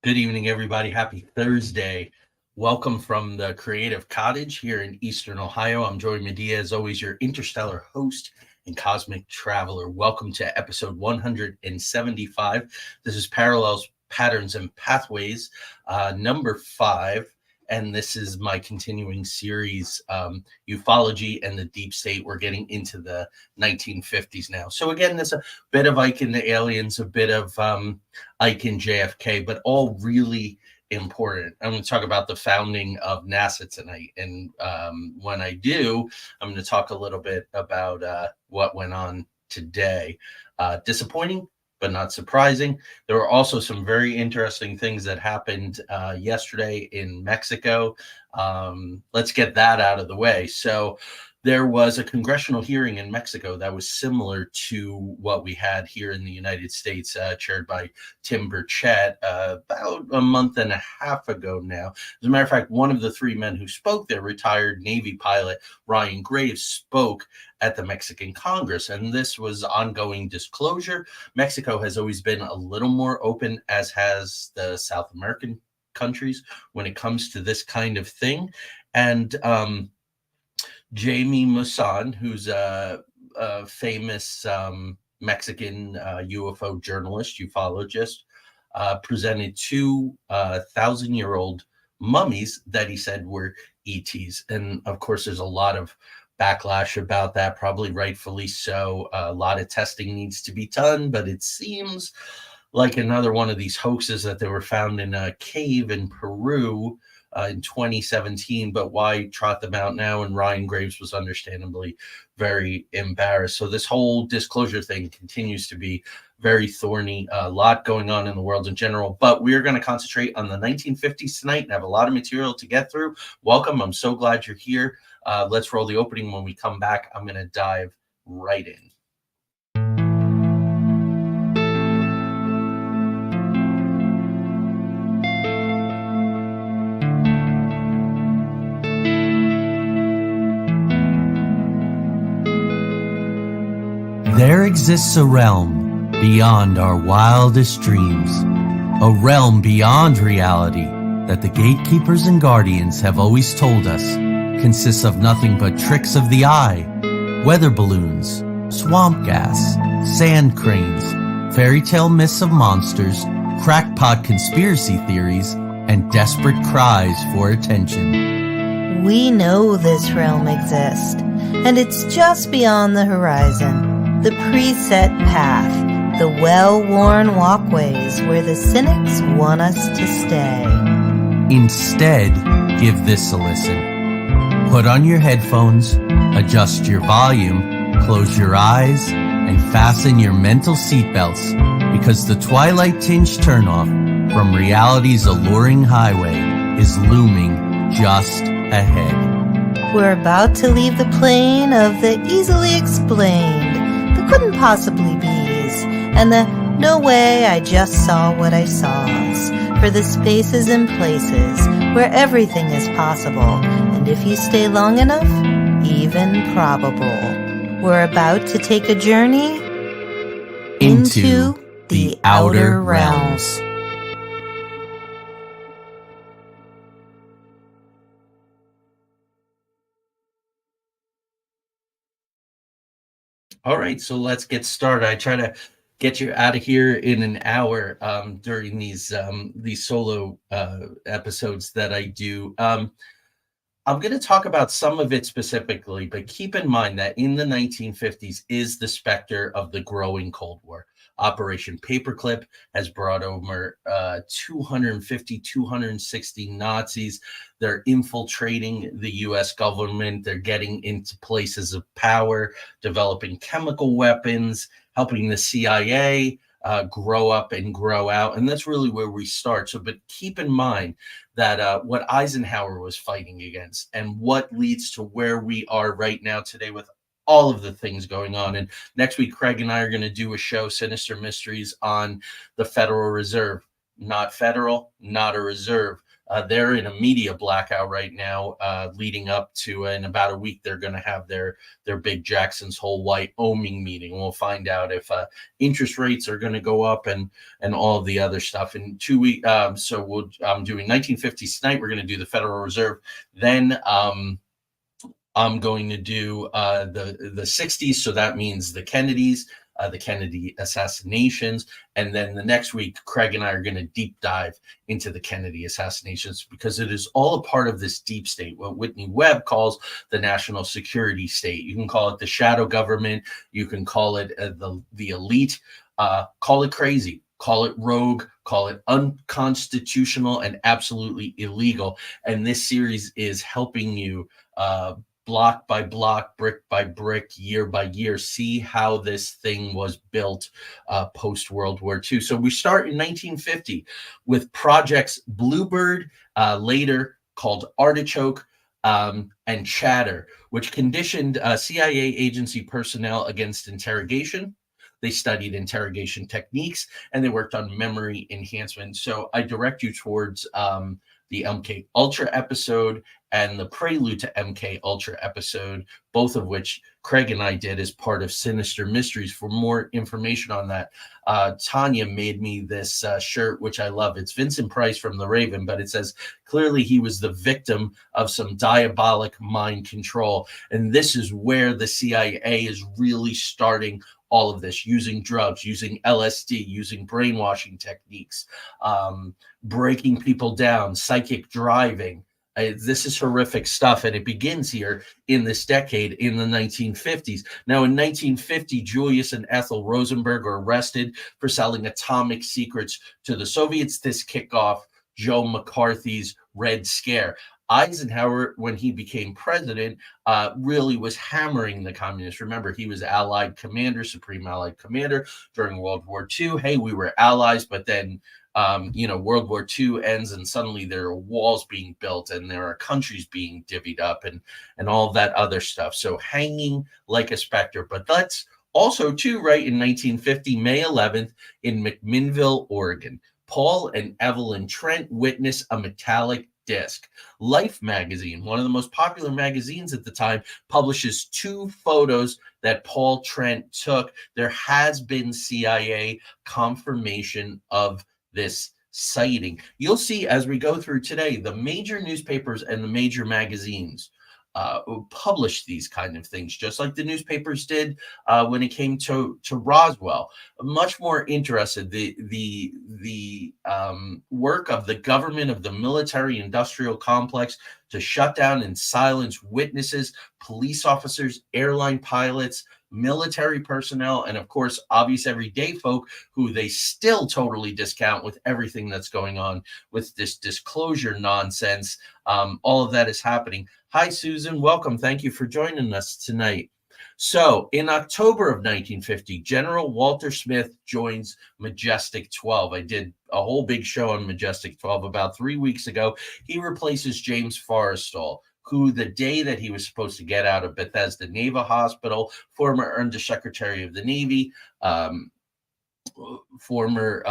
Good evening, everybody. Happy Thursday. Welcome from the Creative Cottage here in Eastern Ohio. I'm Joey Medea, as always, your interstellar host and cosmic traveler. Welcome to episode 175. This is Parallels, Patterns, and Pathways, number 5. And this is my continuing series, Ufology and the Deep State. We're getting into the 1950s now. So again, there's a bit of Ike and the Aliens, a bit of Ike and JFK, but all really important. I'm going to talk about the founding of NASA tonight. And when I do, I'm going to talk a little bit about what went on today. Disappointing, but not surprising. There were also some very interesting things that happened yesterday in Mexico. Let's get that out of the way. So there was a congressional hearing in Mexico that was similar to what we had here in the United States, chaired by Tim Burchett about a month and a half ago now. As a matter of fact, one of the three men who spoke there, retired Navy pilot Ryan Graves, spoke at the Mexican Congress, and this was ongoing disclosure. Mexico has always been a little more open, as has the South American countries, when it comes to this kind of thing. And Jamie Maussan, who's a famous Mexican UFO journalist, ufologist, presented two 1,000-year-old mummies that he said were ETs. And of course, there's a lot of backlash about that, probably rightfully so. A lot of testing needs to be done, but it seems like another one of these hoaxes that they were found in a cave in Peru in 2017, but why trot them out now? And Ryan Graves was understandably very embarrassed. So this whole disclosure thing continues to be very thorny. A lot going on in the world in general, but we're going to concentrate on the 1950s tonight and have a lot of material to get through. Welcome. I'm so glad you're here. Let's roll the opening. When we come back, I'm going to dive right in. There exists a realm beyond our wildest dreams, a realm beyond reality that the gatekeepers and guardians have always told us consists of nothing but tricks of the eye, weather balloons, swamp gas, sand cranes, fairy tale myths of monsters, crackpot conspiracy theories, and desperate cries for attention. We know this realm exists, and it's just beyond the horizon. The preset path, the well-worn walkways where the cynics want us to stay. Instead, give this a listen. Put on your headphones, adjust your volume, close your eyes, and fasten your mental seatbelts, because the twilight-tinged turnoff from reality's alluring highway is looming just ahead. We're about to leave the plane of the easily explained, couldn't possibly be's, and the no way I just saw what I saw's, for the spaces and places where everything is possible, and if you stay long enough, even probable. We're about to take a journey into the outer realms. All right, so let's get started. I try to get you out of here in an hour during these solo episodes that I do. I'm going to talk about some of it specifically, but keep in mind that in the 1950s is the specter of the growing Cold War. Operation Paperclip has brought over 250, 260 Nazis. They're infiltrating the U.S. government. They're getting into places of power, developing chemical weapons, helping the CIA grow up and grow out. And that's really where we start. So, but keep in mind that what Eisenhower was fighting against and what leads to where we are right now today with all of the things going on. And next week, Craig and I are going to do a show, Sinister Mysteries, on the Federal Reserve. Not federal, not a reserve. They're in a media blackout right now, leading up to, in about a week, they're going to have their big Jackson's Hole, Wyoming meeting. We'll find out if interest rates are going to go up and all of the other stuff in 2 weeks. So I'm doing 1950s tonight. We're going to do the Federal Reserve. Then I'm going to do the 60s. So that means the Kennedys, the Kennedy assassinations. And then the next week, Craig and I are going to deep dive into the Kennedy assassinations, because it is all a part of this deep state, what Whitney Webb calls the national security state. You can call it the shadow government. You can call it the elite. Call it crazy. Call it rogue, call it unconstitutional and absolutely illegal. And this series is helping you block by block, brick by brick, year by year, see how this thing was built post-World War II. So we start in 1950 with projects Bluebird, later called Artichoke, and Chatter, which conditioned CIA agency personnel against interrogation. They studied interrogation techniques, and they worked on memory enhancement. So I direct you towards the MKUltra episode and the prelude to MKUltra episode, both of which Craig and I did as part of Sinister Mysteries. For more information on that, Tanya made me this shirt, which I love. It's Vincent Price from The Raven, but it says, clearly he was the victim of some diabolic mind control. And this is where the CIA is really starting all of this, using drugs, using LSD, using brainwashing techniques, breaking people down, psychic driving. This is horrific stuff, and it begins here in this decade in the 1950s. Now, in 1950, Julius and Ethel Rosenberg are arrested for selling atomic secrets to the Soviets. This kicked off Joe McCarthy's Red Scare. Eisenhower, when he became president, really was hammering the communists. Remember, he was Allied commander, Supreme Allied commander during World War II. Hey, we were allies, but then World War II ends, and suddenly there are walls being built, and there are countries being divvied up, and all of that other stuff. So hanging like a specter. But that's also too, right, in 1950, May 11th, in McMinnville, Oregon, Paul and Evelyn Trent witness a metallic disc. Life magazine, one of the most popular magazines at the time, publishes 2 photos that Paul Trent took. There has been CIA confirmation of this sighting. You'll see as we go through today, the major newspapers and the major magazines published these kind of things, just like the newspapers did when it came to Roswell. Much more interested, the work of the government, of the military-industrial complex, to shut down and silence witnesses, police officers, airline pilots, military personnel, and of course, obvious everyday folk who they still totally discount with everything that's going on with this disclosure nonsense. All of that is happening. Hi, Susan. Welcome. Thank you for joining us tonight. So in October of 1950, General Walter Smith joins Majestic 12. I did a whole big show on Majestic 12 about 3 weeks ago. He replaces James Forrestal, who the day that he was supposed to get out of Bethesda Naval Hospital, former Undersecretary of the Navy, former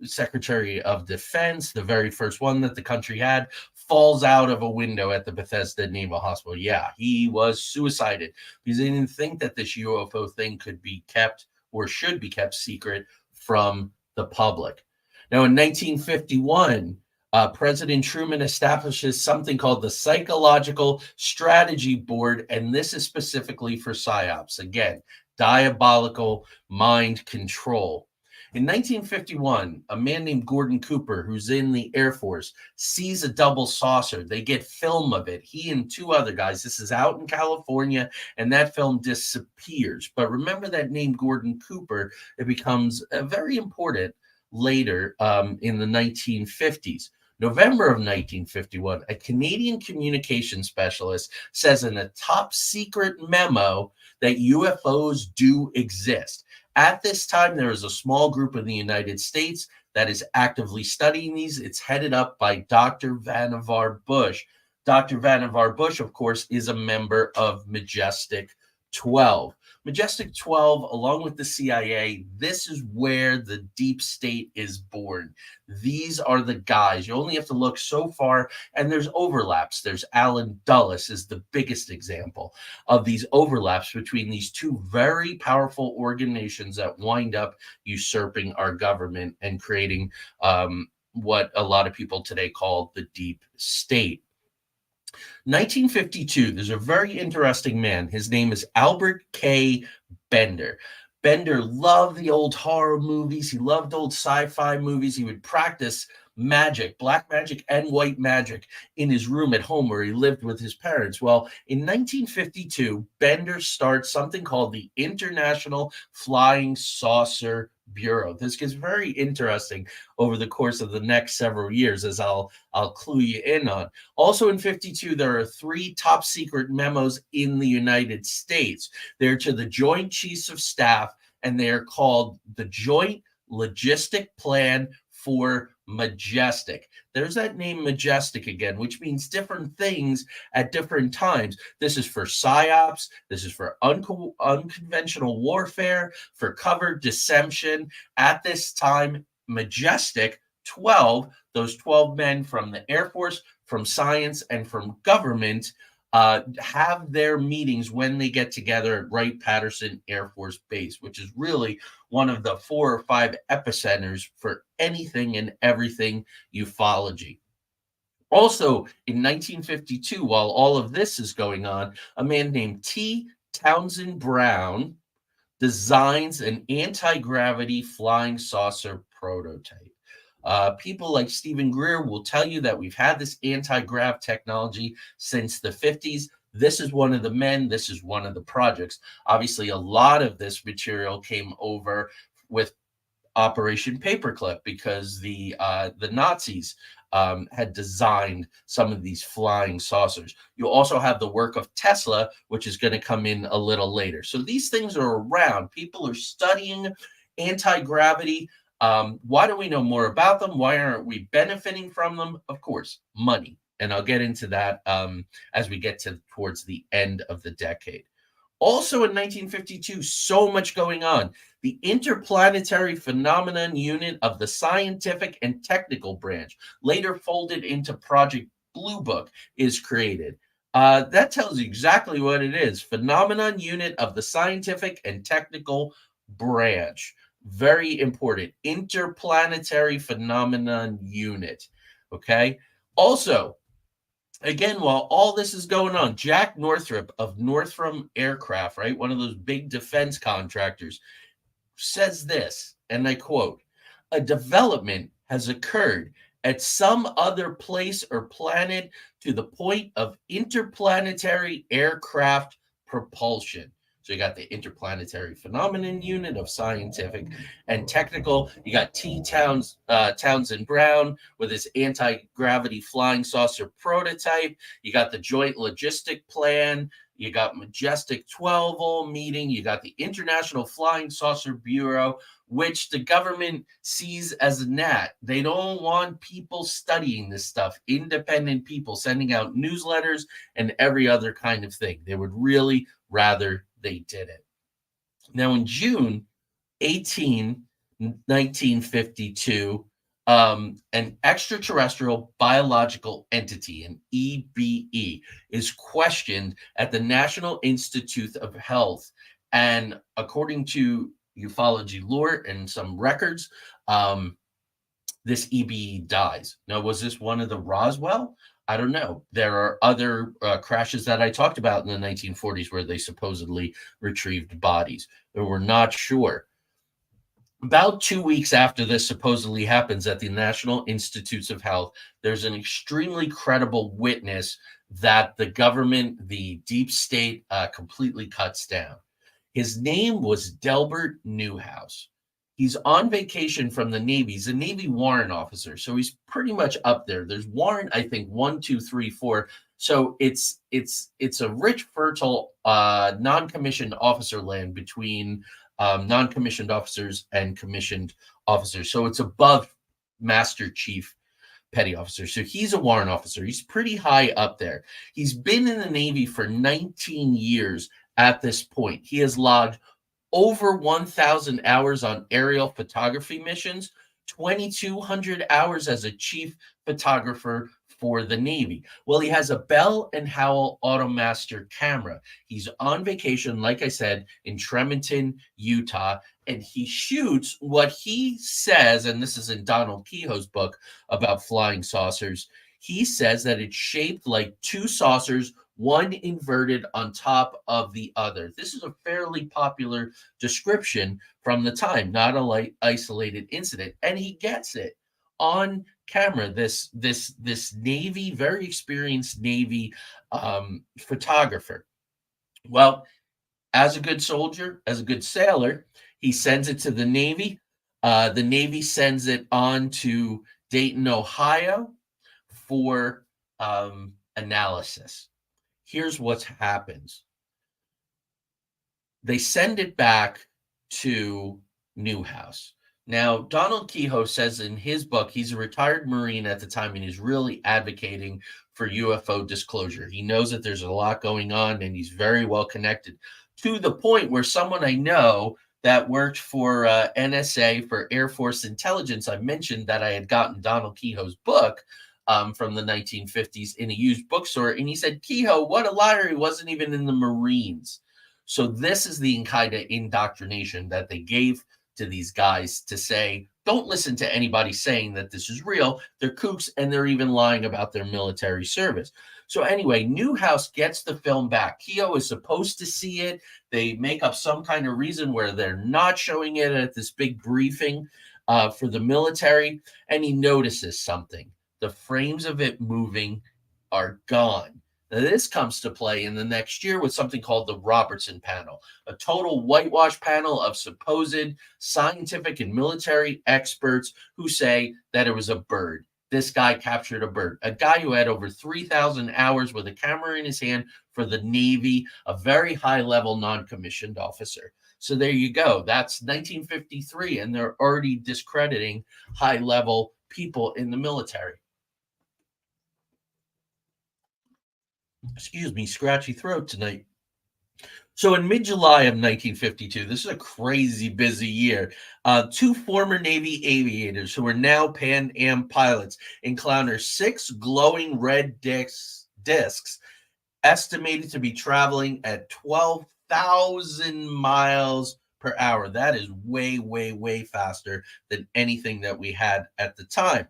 Secretary of Defense, the very first one that the country had, falls out of a window at the Bethesda Naval Hospital. Yeah, he was suicided because he didn't think that this UFO thing could be kept or should be kept secret from the public. Now, in 1951, President Truman establishes something called the Psychological Strategy Board, and this is specifically for PSYOPs. Again, diabolical mind control. In 1951, a man named Gordon Cooper, who's in the Air Force, sees a double saucer. They get film of it. He and 2 other guys. This is out in California, and that film disappears. But remember that name, Gordon Cooper. It becomes very important later in the 1950s. November of 1951, a Canadian communication specialist says in a top secret memo that UFOs do exist. At this time, there is a small group in the United States that is actively studying these. It's headed up by Dr. Vannevar Bush. Dr. Vannevar Bush, of course, is a member of Majestic 12. Majestic 12, along with the CIA, this is where the deep state is born. These are the guys. You only have to look so far, and there's overlaps. There's Alan Dulles is the biggest example of these overlaps between these two very powerful organizations that wind up usurping our government and creating what a lot of people today call the deep state. 1952, there's a very interesting man. His name is Albert K. Bender. Bender loved the old horror movies. He loved old sci-fi movies. He would practice magic, black magic and white magic, in his room at home where he lived with his parents. Well, in 1952, Bender starts something called the International Flying Saucer Bureau. This gets very interesting over the course of the next several years, as I'll clue you in on. Also in 52, there are 3 top secret memos in the United States. They're to the Joint Chiefs of Staff, and they are called the Joint Logistic Plan for Majestic. There's that name Majestic again, which means different things at different times. This is for psyops. This is for unconventional warfare, for covert deception. At this time, Majestic 12, those 12 men from the Air Force, from science, and from government have their meetings when they get together at Wright-Patterson Air Force Base, which is really one of the 4 or 5 epicenters for anything and everything ufology. Also, in 1952, while all of this is going on, a man named T. Townsend Brown designs an anti-gravity flying saucer prototype. People like Stephen Greer will tell you that we've had this anti-grav technology since the 50s. This is one of the men. This is one of the projects. Obviously, a lot of this material came over with Operation Paperclip because the Nazis had designed some of these flying saucers. You also have the work of Tesla, which is going to come in a little later. So these things are around. People are studying anti-gravity. Why do we know more about them? Why aren't we benefiting from them? Of course, money. And I'll get into that as we get towards the end of the decade. Also in 1952, so much going on. The Interplanetary Phenomenon Unit of the Scientific and Technical Branch, later folded into Project Blue Book, is created. That tells you exactly what it is. Phenomenon Unit of the Scientific and Technical Branch. Very important. Interplanetary Phenomenon Unit. Okay. Also, again, while all this is going on, Jack Northrop of Northrop Aircraft, right, one of those big defense contractors, says this, and I quote, "A development has occurred at some other place or planet to the point of interplanetary aircraft propulsion." So you got the Interplanetary Phenomenon Unit of Scientific and Technical. You got T. Townsend Brown with his anti-gravity flying saucer prototype. You got the Joint Logistic Plan. You got Majestic 12 meeting. You got the International Flying Saucer Bureau, which the government sees as a gnat. They don't want people studying this stuff, independent people sending out newsletters and every other kind of thing. They would really rather they did it. Now, in June 18, 1952, an extraterrestrial biological entity, an EBE, is questioned at the National Institute of Health. And according to ufology lore and some records, this EBE dies. Now, was this one of the Roswell? I don't know. There are other crashes that I talked about in the 1940s where they supposedly retrieved bodies. We're not sure. About 2 weeks after this supposedly happens at the National Institutes of Health, there's an extremely credible witness that the government, the deep state, completely cuts down. His name was Delbert Newhouse. He's on vacation from the Navy. He's a Navy warrant officer, so he's pretty much up there. There's warrant, I think, 1, 2, 3, 4. So it's a rich, fertile, non-commissioned officer land between non-commissioned officers and commissioned officers. So it's above Master Chief Petty Officer. So he's a warrant officer. He's pretty high up there. He's been in the Navy for 19 years at this point. He has logged over 1,000 hours on aerial photography missions, 2,200 hours as a chief photographer for the Navy. Well, he has a Bell and Howell Automaster camera. He's on vacation, like I said, in Tremonton, Utah, and he shoots what he says, and this is in Donald Kehoe's book about flying saucers. He says that it's shaped like two saucers, one inverted on top of the other. This is a fairly popular description from the time, not a isolated incident, and he gets it on camera. This Navy, very experienced Navy photographer. Well, as a good soldier, as a good sailor, he sends it to the Navy. The Navy sends it on to Dayton, Ohio, for analysis. Here's what happens. They send it back to Newhouse. Now, Donald Kehoe says in his book, he's a retired Marine at the time, and he's really advocating for UFO disclosure. He knows that there's a lot going on, and he's very well connected, to the point where someone I know that worked for NSA, for Air Force Intelligence, I mentioned that I had gotten Donald Kehoe's book from the 1950s in a used bookstore, and he said, Kehoe, what a liar, he wasn't even in the Marines. So this is the kind of indoctrination that they gave to these guys to say, don't listen to anybody saying that this is real. They're kooks, and they're even lying about their military service. So anyway, Newhouse gets the film back. Kehoe is supposed to see it. They make up some kind of reason where they're not showing it at this big briefing for the military, and he notices something. The frames of it moving are gone. Now, this comes to play in the next year with something called the Robertson Panel, a total whitewash panel of supposed scientific and military experts who say that it was a bird. This guy captured a bird, a guy who had over 3,000 hours with a camera in his hand for the Navy, a very high-level non-commissioned officer. So there you go. That's 1953, and they're already discrediting high-level people in the military. Excuse me, scratchy throat tonight. So in mid-July of 1952, this is a crazy busy year, two former Navy aviators who are now Pan Am pilots encounter 6 glowing red discs estimated to be traveling at 12,000 miles per hour. That is way, way, way faster than anything that we had at the time.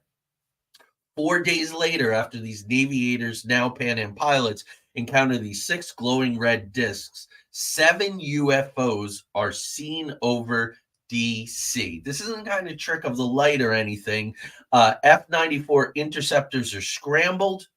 4 days later, after these aviators, now Pan Am pilots, encounter these 6 glowing red discs, 7 UFOs are seen over DC. This isn't kind of trick of the light or anything. F-94 interceptors are scrambled.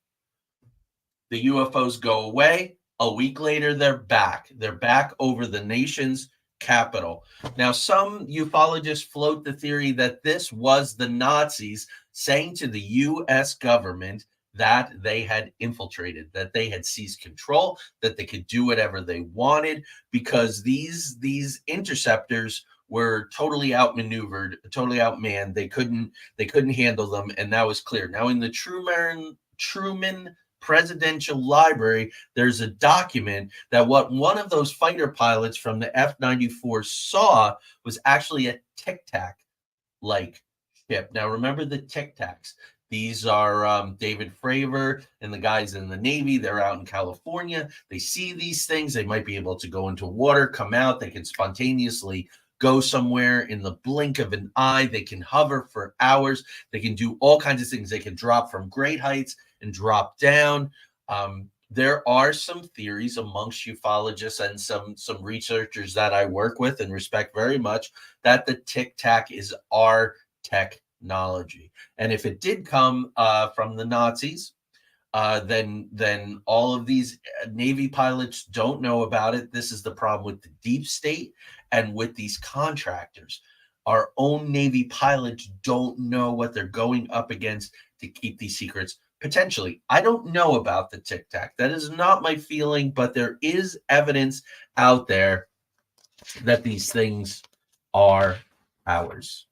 The UFOs go away. A week later, they're back. They're back over the nation's capital. Now, some ufologists float the theory that this was the Nazis saying to the U.S. government that they had infiltrated, that they had seized control, that they could do whatever they wanted, because these interceptors were totally outmaneuvered, totally outmanned. They couldn't handle them, and that was clear. Now, in the Truman Presidential Library, there's a document that what one of those fighter pilots from the F-94 saw was actually a Tic Tac like ship. Now, remember the Tic Tacs. These are David Fravor and the guys in the Navy. They're out in California. They see these things. They might be able to go into water, come out. They can spontaneously go somewhere in the blink of an eye. They can hover for hours. They can do all kinds of things. They can drop from great heights and drop down. There are some theories amongst ufologists and some researchers that I work with and respect very much that the Tic Tac is our technology. And if it did come from the Nazis, then all of these Navy pilots don't know about it. This is the problem with the deep state and with these contractors. Our own Navy pilots don't know what they're going up against to keep these secrets. Potentially, I don't know about the Tic Tac. That is not my feeling, but there is evidence out there that these things are ours.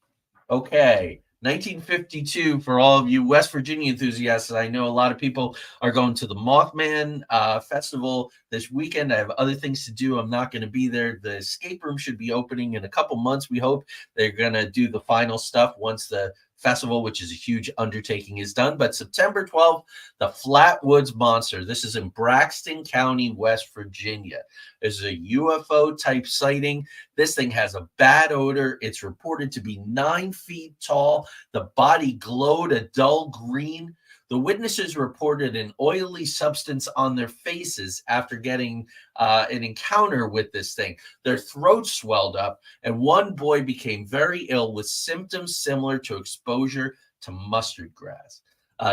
Okay, 1952, for all of you West Virginia enthusiasts, I know a lot of people are going to the Mothman Festival this weekend. I have other things to do. I'm not going to be there. The escape room should be opening in a couple months. We hope they're going to do the final stuff once the festival, which is a huge undertaking, is done. But September 12th, the Flatwoods Monster. This is in Braxton County, West Virginia. There's a UFO type sighting. This thing has a bad odor. It's reported to be 9 feet tall. The body glowed a dull green. The witnesses reported an oily substance on their faces after getting an encounter with this thing. Their throats swelled up, and one boy became very ill with symptoms similar to exposure to mustard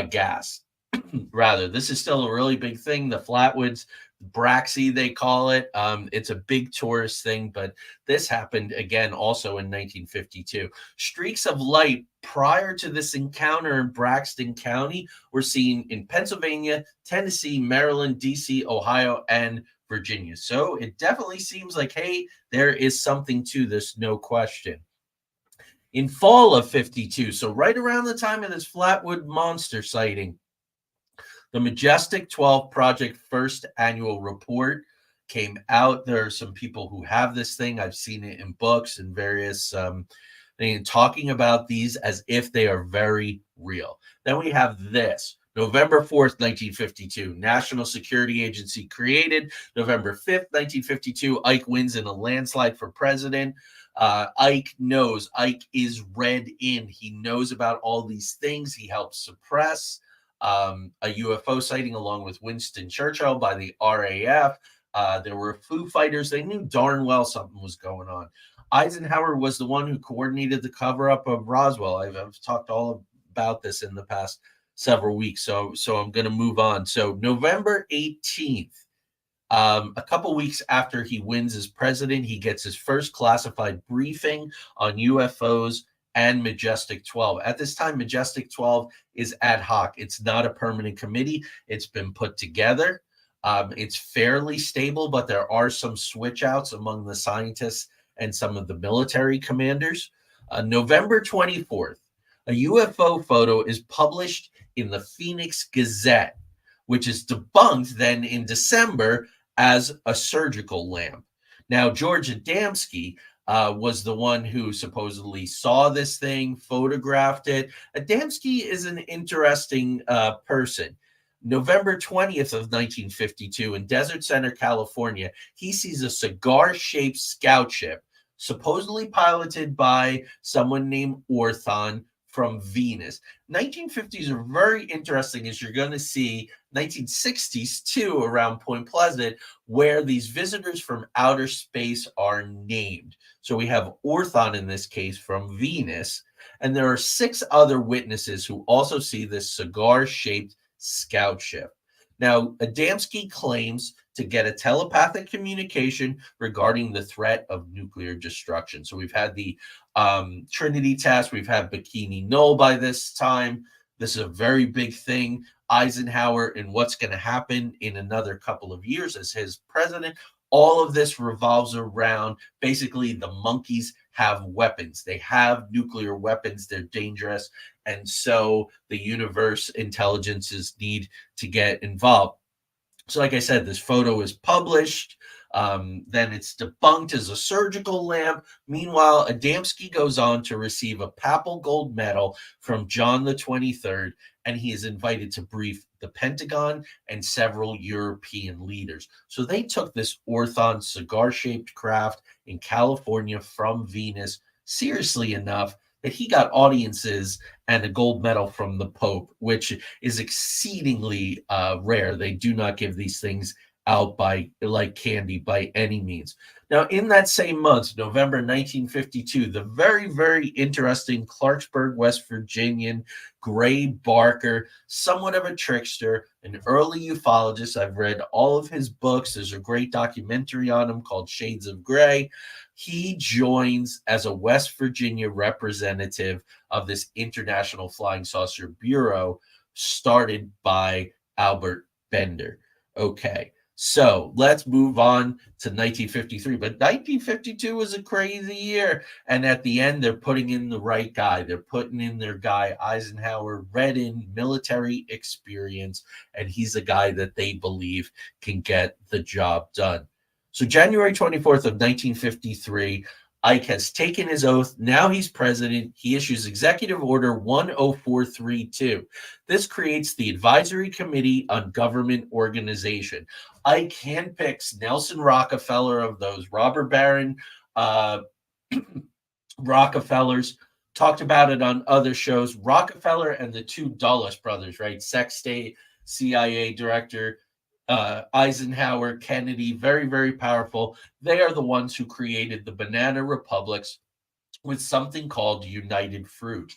gas. Rather, this is still a really big thing. The Flatwoods, Braxy, they call it. It's a big tourist thing, but this happened again also in 1952. Streaks of light prior to this encounter in Braxton County were seen in Pennsylvania, Tennessee, Maryland, DC, Ohio, and Virginia. So it definitely seems like, hey, there is something to this, no question. In fall of 52, so right around the time of this Flatwood Monster sighting, the Majestic 12 Project first annual report came out. There are some people who have this thing. I've seen it in books and various talking about these as if they are very real. Then we have this. November 4th, 1952, National Security Agency created. November 5th, 1952, Ike wins in a landslide for president. Ike is read in. He knows about all these things. He helps suppress a UFO sighting along with Winston Churchill by the RAF. There were Foo Fighters. They knew darn well something was going on. Eisenhower was the one who coordinated the cover-up of Roswell. I've talked all about this in the past several weeks, so I'm going to move on. So November 18th, a couple weeks after he wins as president, he gets his first classified briefing on UFOs and Majestic 12. At this time, Majestic 12 is ad hoc. It's not a permanent committee. It's been put together. It's fairly stable, but there are some switch outs among the scientists and some of the military commanders. November 24th, a UFO photo is published in the Phoenix Gazette, which is debunked then in December as a surgical lamp. Now, George Adamski was the one who supposedly saw this thing, photographed it. Adamski is an interesting person. November 20th of 1952 in Desert Center, California, he sees a cigar-shaped scout ship, supposedly piloted by someone named Orthon from Venus. 1950s are very interesting, as you're going to see 1960s too around Point Pleasant, where these visitors from outer space are named. So we have Orthon in this case from Venus, and there are 6 other witnesses who also see this cigar-shaped scout ship. Now, Adamski claims to get a telepathic communication regarding the threat of nuclear destruction. So we've had the Trinity test. We've had Bikini Knoll by this time. This is a very big thing. Eisenhower and what's going to happen in another couple of years as his president. All of this revolves around basically the monkeys have weapons. They have nuclear weapons. They're dangerous. And so the universe intelligences need to get involved. So like I said, this photo is published. Then it's debunked as a surgical lamp. Meanwhile, Adamski goes on to receive a papal gold medal from John the 23rd, and he is invited to brief the Pentagon and several European leaders. So they took this Orthon cigar-shaped craft in California from Venus seriously enough that he got audiences and a gold medal from the Pope, which is exceedingly rare. They do not give these things out by like candy by any means. Now, in that same month, November 1952, the very, very interesting Clarksburg, West Virginian Gray Barker, somewhat of a trickster, an early ufologist. I've read all of his books. There's a great documentary on him called Shades of Gray. He joins as a West Virginia representative of this International Flying Saucer Bureau started by Albert Bender. Okay. So let's move on to 1953. But 1952 was a crazy year. And at the end, they're putting in the right guy. They're putting in their guy, Eisenhower, read in military experience. And he's a guy that they believe can get the job done. So January 24th of 1953, Ike has taken his oath. Now he's president. He issues Executive Order 10432. This creates the Advisory Committee on Government Organization. Ike handpicks Nelson Rockefeller of those robber baron Rockefellers. Talked about it on other shows. Rockefeller and the two Dulles brothers, right? State CIA director, Eisenhower, Kennedy, very, very powerful. They are the ones who created the banana republics with something called United Fruit.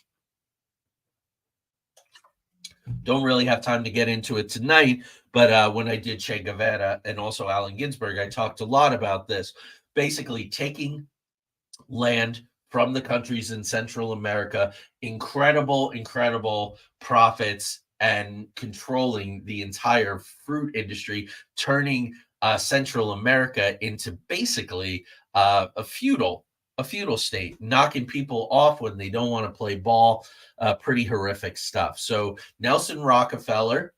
Don't really have time to get into it tonight, but when I did Che Guevara and also Allen Ginsberg, I talked a lot about this. Basically, taking land from the countries in Central America, incredible profits, and controlling the entire fruit industry, turning Central America into basically a feudal state, knocking people off when they don't want to play ball. Pretty horrific stuff. So Nelson Rockefeller,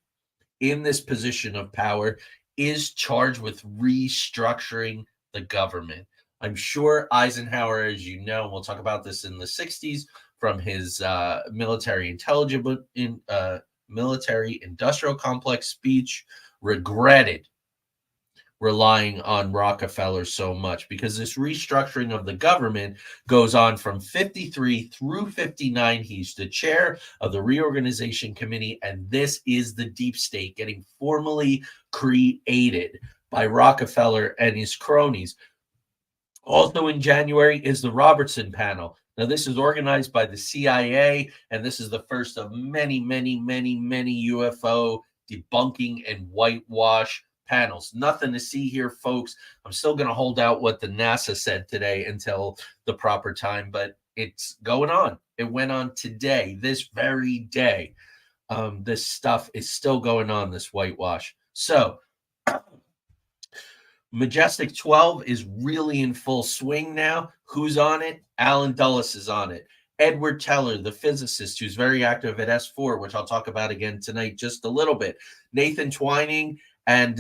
in this position of power, is charged with restructuring the government. I'm sure Eisenhower, as you know, we'll talk about this in the 60s from his military industrial complex speech, regretted relying on Rockefeller so much, because this restructuring of the government goes on from 53 through 59. He's the chair of the Reorganization Committee, and this is the deep state getting formally created by Rockefeller and his cronies. Also in January is the Robertson Panel. Now, this is organized by the CIA, and this is the first of many UFO debunking and whitewash panels. Nothing to see here, folks. I'm still going to hold out what the NASA said today until the proper time, but it's going on. It went on today, this very day. This stuff is still going on, this whitewash. So Majestic 12 is really in full swing now. Who's on it? Alan Dulles is on it. Edward Teller, the physicist, who's very active at S4, which I'll talk about again tonight just a little bit. Nathan Twining and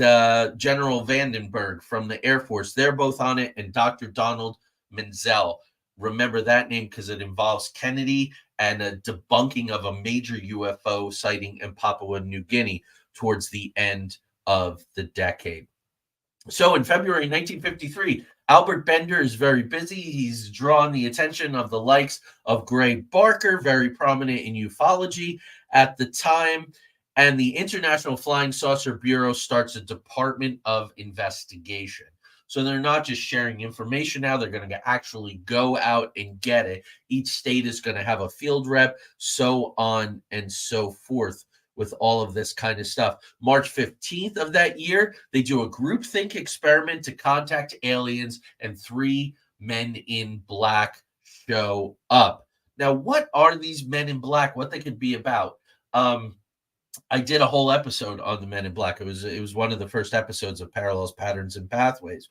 General Vandenberg from the Air Force, they're both on it. And Dr. Donald Menzel. Remember that name because it involves Kennedy and a debunking of a major UFO sighting in Papua New Guinea towards the end of the decade. So in February 1953, Albert Bender is very busy. He's drawn the attention of the likes of Gray Barker, very prominent in ufology at the time. And the International Flying Saucer Bureau starts a department of investigation. So they're not just sharing information now. They're going to actually go out and get it. Each state is going to have a field rep, so on and so forth, with all of this kind of stuff. March 15th of that year, they do a groupthink experiment to contact aliens, and 3 men in black show up. Now, what are these men in black? What they could be about? I did a whole episode on the men in black. It was one of the first episodes of Parallels, Patterns, and Pathways.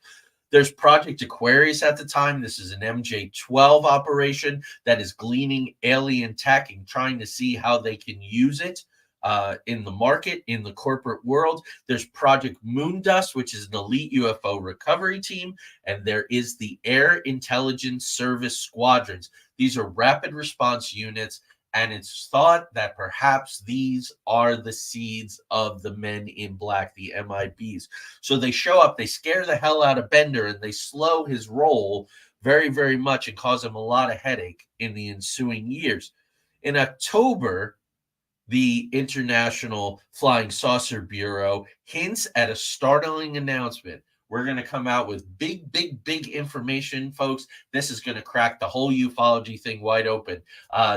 There's Project Aquarius at the time. This is an MJ-12 operation that is gleaning alien tech and trying to see how they can use it in the market, in the corporate world. There's Project Moondust, which is an elite UFO recovery team. And there is the Air Intelligence Service Squadrons. These are rapid response units. And it's thought that perhaps these are the seeds of the men in black, the MIBs. So they show up, they scare the hell out of Bender, and they slow his roll very, very much and cause him a lot of headache in the ensuing years. In October, the International Flying Saucer Bureau hints at a startling announcement. We're going to come out with big information, folks. This is going to crack the whole ufology thing wide open.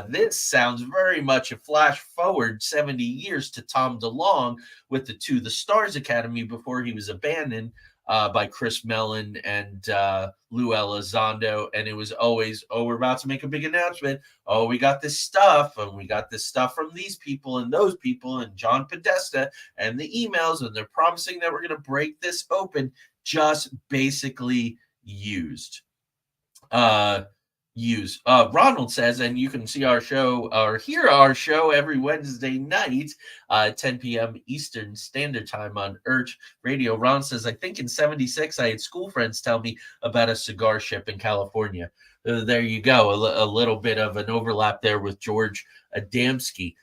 This sounds very much a flash forward 70 years to Tom DeLonge with the To the Stars Academy before he was abandoned by Chris Mellon and Lou Elizondo, and it was always, oh, we're about to make a big announcement. Oh, we got this stuff, and we got this stuff from these people and those people, and John Podesta, and the emails, and they're promising that we're going to break this open. Just basically used. Ronald says, and you can see our show or hear our show every Wednesday night, 10 p.m. Eastern Standard Time on Urch Radio. Ron says, I think in 76, I had school friends tell me about a cigar ship in California. There you go. A little bit of an overlap there with George Adamski.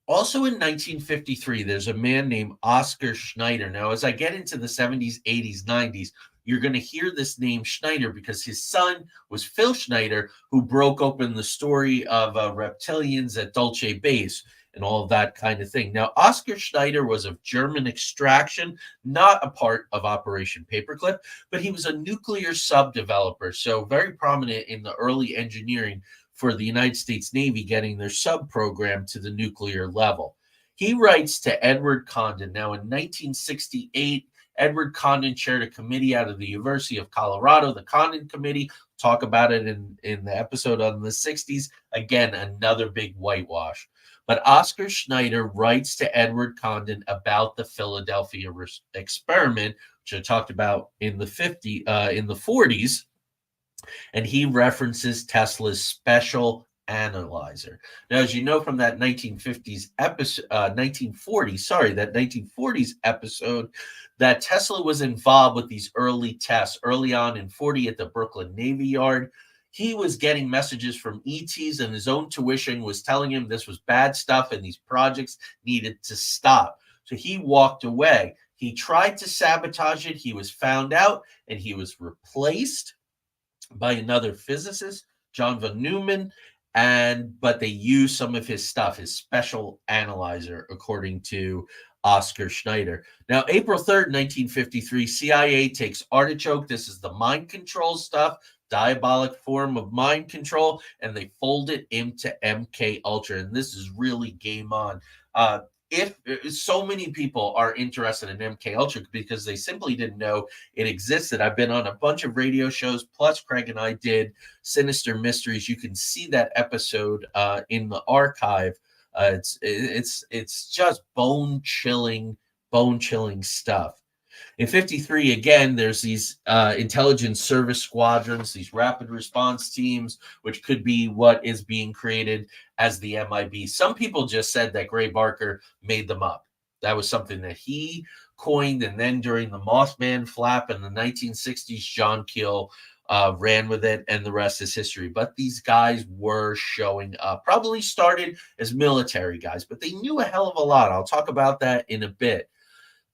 Also in 1953, there's a man named Oscar Schneider. Now, as I get into the 70s, 80s, 90s, you're going to hear this name Schneider because his son was Phil Schneider, who broke open the story of reptilians at Dulce Base and all of that kind of thing. Now, Oscar Schneider was of German extraction, not a part of Operation Paperclip, but he was a nuclear sub developer, so very prominent in the early engineering for the United States Navy getting their sub program to the nuclear level. He writes to Edward Condon. Now, in 1968, Edward Condon chaired a committee out of the University of Colorado, the Condon Committee. Talk about it in the episode on the 60s. Again, another big whitewash. But Oscar Schneider writes to Edward Condon about the Philadelphia experiment, which I talked about in the 40s, and he references Tesla's special analyzer. Now, as you know from that 1940s episode, that Tesla was involved with these early tests early on in 40 at the Brooklyn Navy Yard. He was getting messages from ETs, and his own tuition was telling him this was bad stuff and these projects needed to stop. So he walked away. He tried to sabotage it. He was found out, and he was replaced by another physicist, John von Neumann, but they used some of his stuff, his special analyzer, according to Oscar Schneider. Now, April 3rd, 1953, CIA takes Artichoke. This is the mind control stuff, diabolic form of mind control, and they fold it into MKUltra, and this is really game on. If so many people are interested in MKUltra because they simply didn't know it existed. I've been on a bunch of radio shows, plus Craig and I did Sinister Mysteries. You can see that episode in the archive. It's just bone chilling stuff. In 53, again, there's these intelligence service squadrons, these rapid response teams, which could be what is being created as the MIB. Some people just said that Gray Barker made them up. That was something that he coined, and then during the Mothman flap in the 1960s, John Keel ran with it, and the rest is history. But these guys were showing up. Probably started as military guys, but they knew a hell of a lot. I'll talk about that in a bit.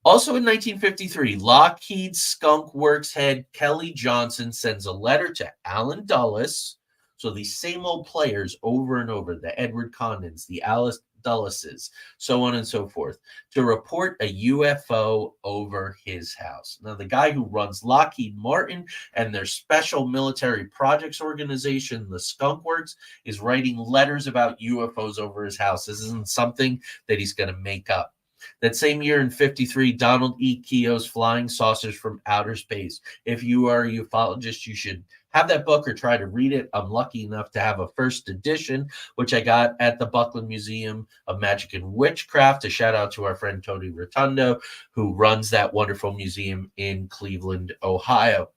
Also in 1953, Lockheed Skunk Works head Kelly Johnson sends a letter to Alan Dulles, so these same old players over and over, the Edward Condons, the Alice Dulleses, so on and so forth, to report a UFO over his house. Now, the guy who runs Lockheed Martin and their special military projects organization, the Skunk Works, is writing letters about UFOs over his house. This isn't something that he's going to make up. That same year in 53, Donald E. Keogh's Flying Saucers from Outer Space. If you are a ufologist, you should have that book or try to read it. I'm lucky enough to have a first edition, which I got at the Buckland Museum of Magic and Witchcraft. A shout out to our friend Tony Rotundo, who runs that wonderful museum in Cleveland, Ohio.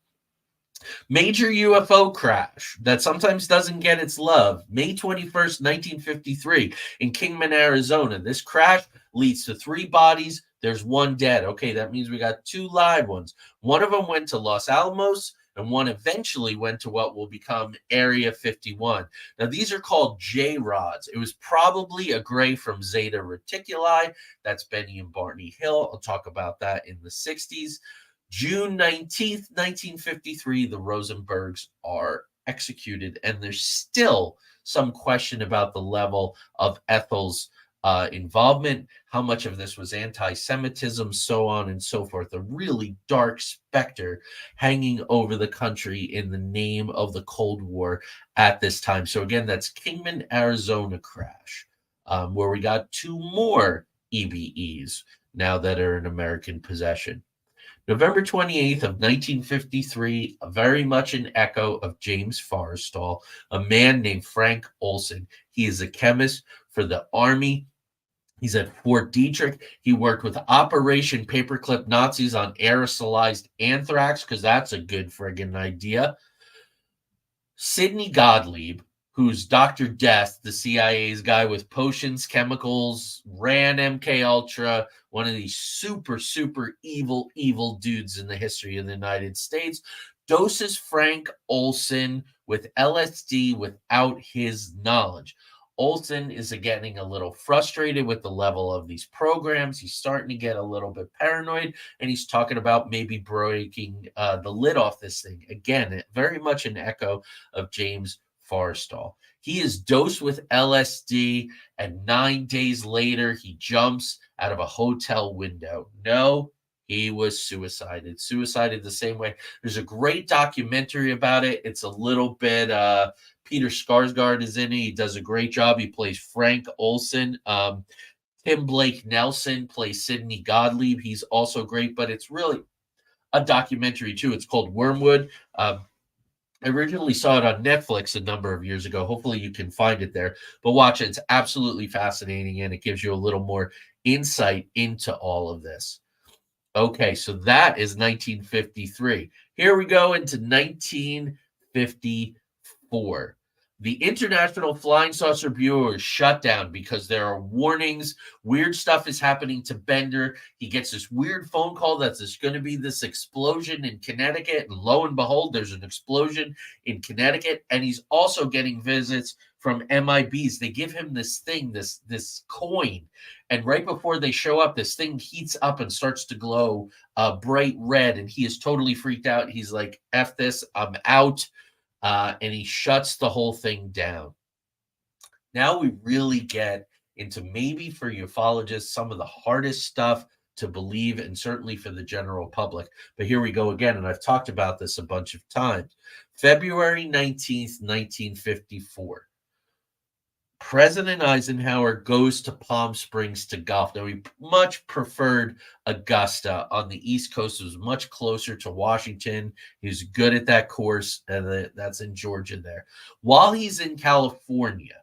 Major UFO crash that sometimes doesn't get its love. May 21st, 1953 in Kingman, Arizona. This crash leads to 3 bodies. There's 1 dead. Okay, that means we got 2 live ones. One of them went to Los Alamos, and one eventually went to what will become Area 51. Now, these are called J-rods. It was probably a gray from Zeta Reticuli. That's Benny and Barney Hill. I'll talk about that in the 60s. June 19th, 1953, the Rosenbergs are executed, and there's still some question about the level of Ethel's involvement, how much of this was anti-Semitism, so on and so forth. A really dark specter hanging over the country in the name of the Cold War at this time. So again, that's Kingman, Arizona crash, where we got 2 more EBEs now that are in American possession. November 28th of 1953, very much an echo of James Forrestal, a man named Frank Olson. He is a chemist for the Army. He's at Fort Detrick. He worked with Operation Paperclip Nazis on aerosolized anthrax, because that's a good friggin' idea. Sidney Gottlieb, who's Dr. Death, the CIA's guy with potions, chemicals, ran MKUltra, one of these super, super evil, evil dudes in the history of the United States, doses Frank Olson with LSD without his knowledge. Olson is getting a little frustrated with the level of these programs. He's starting to get a little bit paranoid, and he's talking about maybe breaking the lid off this thing. Again, very much an echo of James Forrestal. He is dosed with LSD, and 9 days later, he jumps out of a hotel window. No, he was suicided the same way. There's a great documentary about it. It's a little bit, Peter Skarsgård is in it. He does a great job. He plays Frank Olson. Tim Blake Nelson plays Sidney Gottlieb. He's also great, but it's really a documentary too. It's called Wormwood. I originally saw it on Netflix a number of years ago. Hopefully you can find it there. But watch it. It's absolutely fascinating, and it gives you a little more insight into all of this. Okay, so that is 1953. Here we go into 1954. The International Flying Saucer Bureau is shut down because there are warnings. Weird stuff is happening to Bender. He gets this weird phone call that there's going to be this explosion in Connecticut. And lo and behold, there's an explosion in Connecticut. And he's also getting visits from MIBs. They give him this thing, this coin. And right before they show up, this thing heats up and starts to glow bright red. And he is totally freaked out. He's like, F this, I'm out. And he shuts the whole thing down. Now we really get into, maybe for ufologists, some of the hardest stuff to believe, and certainly for the general public. But here we go again, and I've talked about this a bunch of times. February 19th, 1954. President Eisenhower goes to Palm Springs to golf. Now, he much preferred Augusta on the East Coast. It was much closer to Washington. He was good at that course, and that's in Georgia there. While he's in California,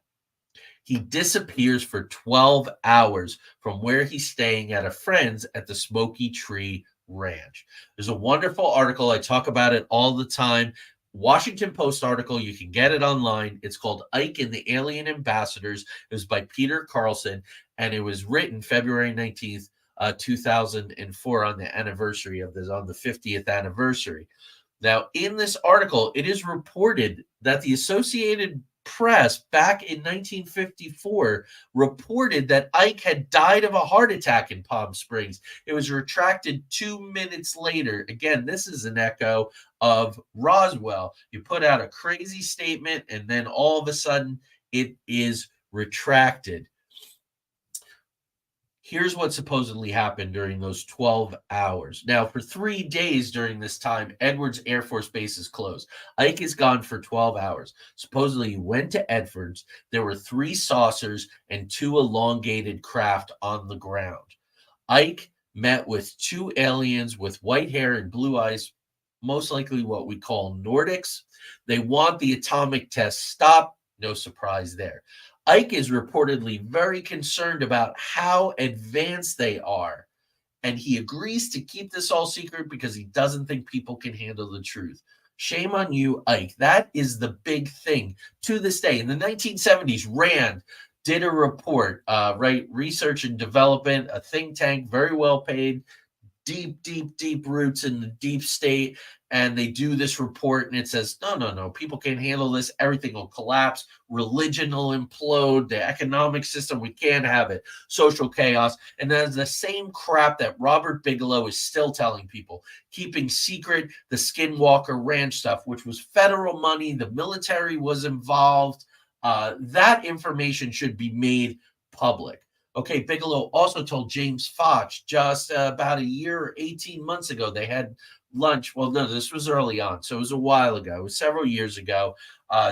he disappears for 12 hours from where he's staying at a friend's at the Smoky Tree Ranch. There's a wonderful article. I talk about it all the time. Washington Post article. You can get it online. It's called Ike and the Alien Ambassadors. It was by Peter Carlson, and it was written February 19th, 2004, on the anniversary of this, on the 50th anniversary. Now, in this article, it is reported that the Associated Press back in 1954 reported that Ike had died of a heart attack in Palm Springs. It was retracted 2 minutes later. Again, this is an echo of Roswell. You put out a crazy statement, and then all of a sudden it is retracted. Here's what supposedly happened during those 12 hours. Now, for 3 days during this time, Edwards Air Force Base is closed. Ike is gone for 12 hours. Supposedly, he went to Edwards. There were 3 saucers and 2 elongated craft on the ground. Ike met with 2 aliens with white hair and blue eyes, most likely what we call Nordics. They want the atomic test stopped. No surprise there. Ike is reportedly very concerned about how advanced they are, and he agrees to keep this all secret because he doesn't think people can handle the truth. Shame on you, Ike. That is the big thing to this day. In the 1970s, RAND did a report, research and development, a think tank, very well paid, deep roots in the deep state, and they do this report, and it says, no, people can't handle this. Everything will collapse. Religion will implode. The economic system, we can't have it. Social chaos. And that's the same crap that Robert Bigelow is still telling people, keeping secret the Skinwalker Ranch stuff, which was federal money. The military was involved. That information should be made public. Okay, Bigelow also told James Foch just about a year or 18 months ago, they had lunch. Well, no, this was early on, so it was a while ago. It was several years ago.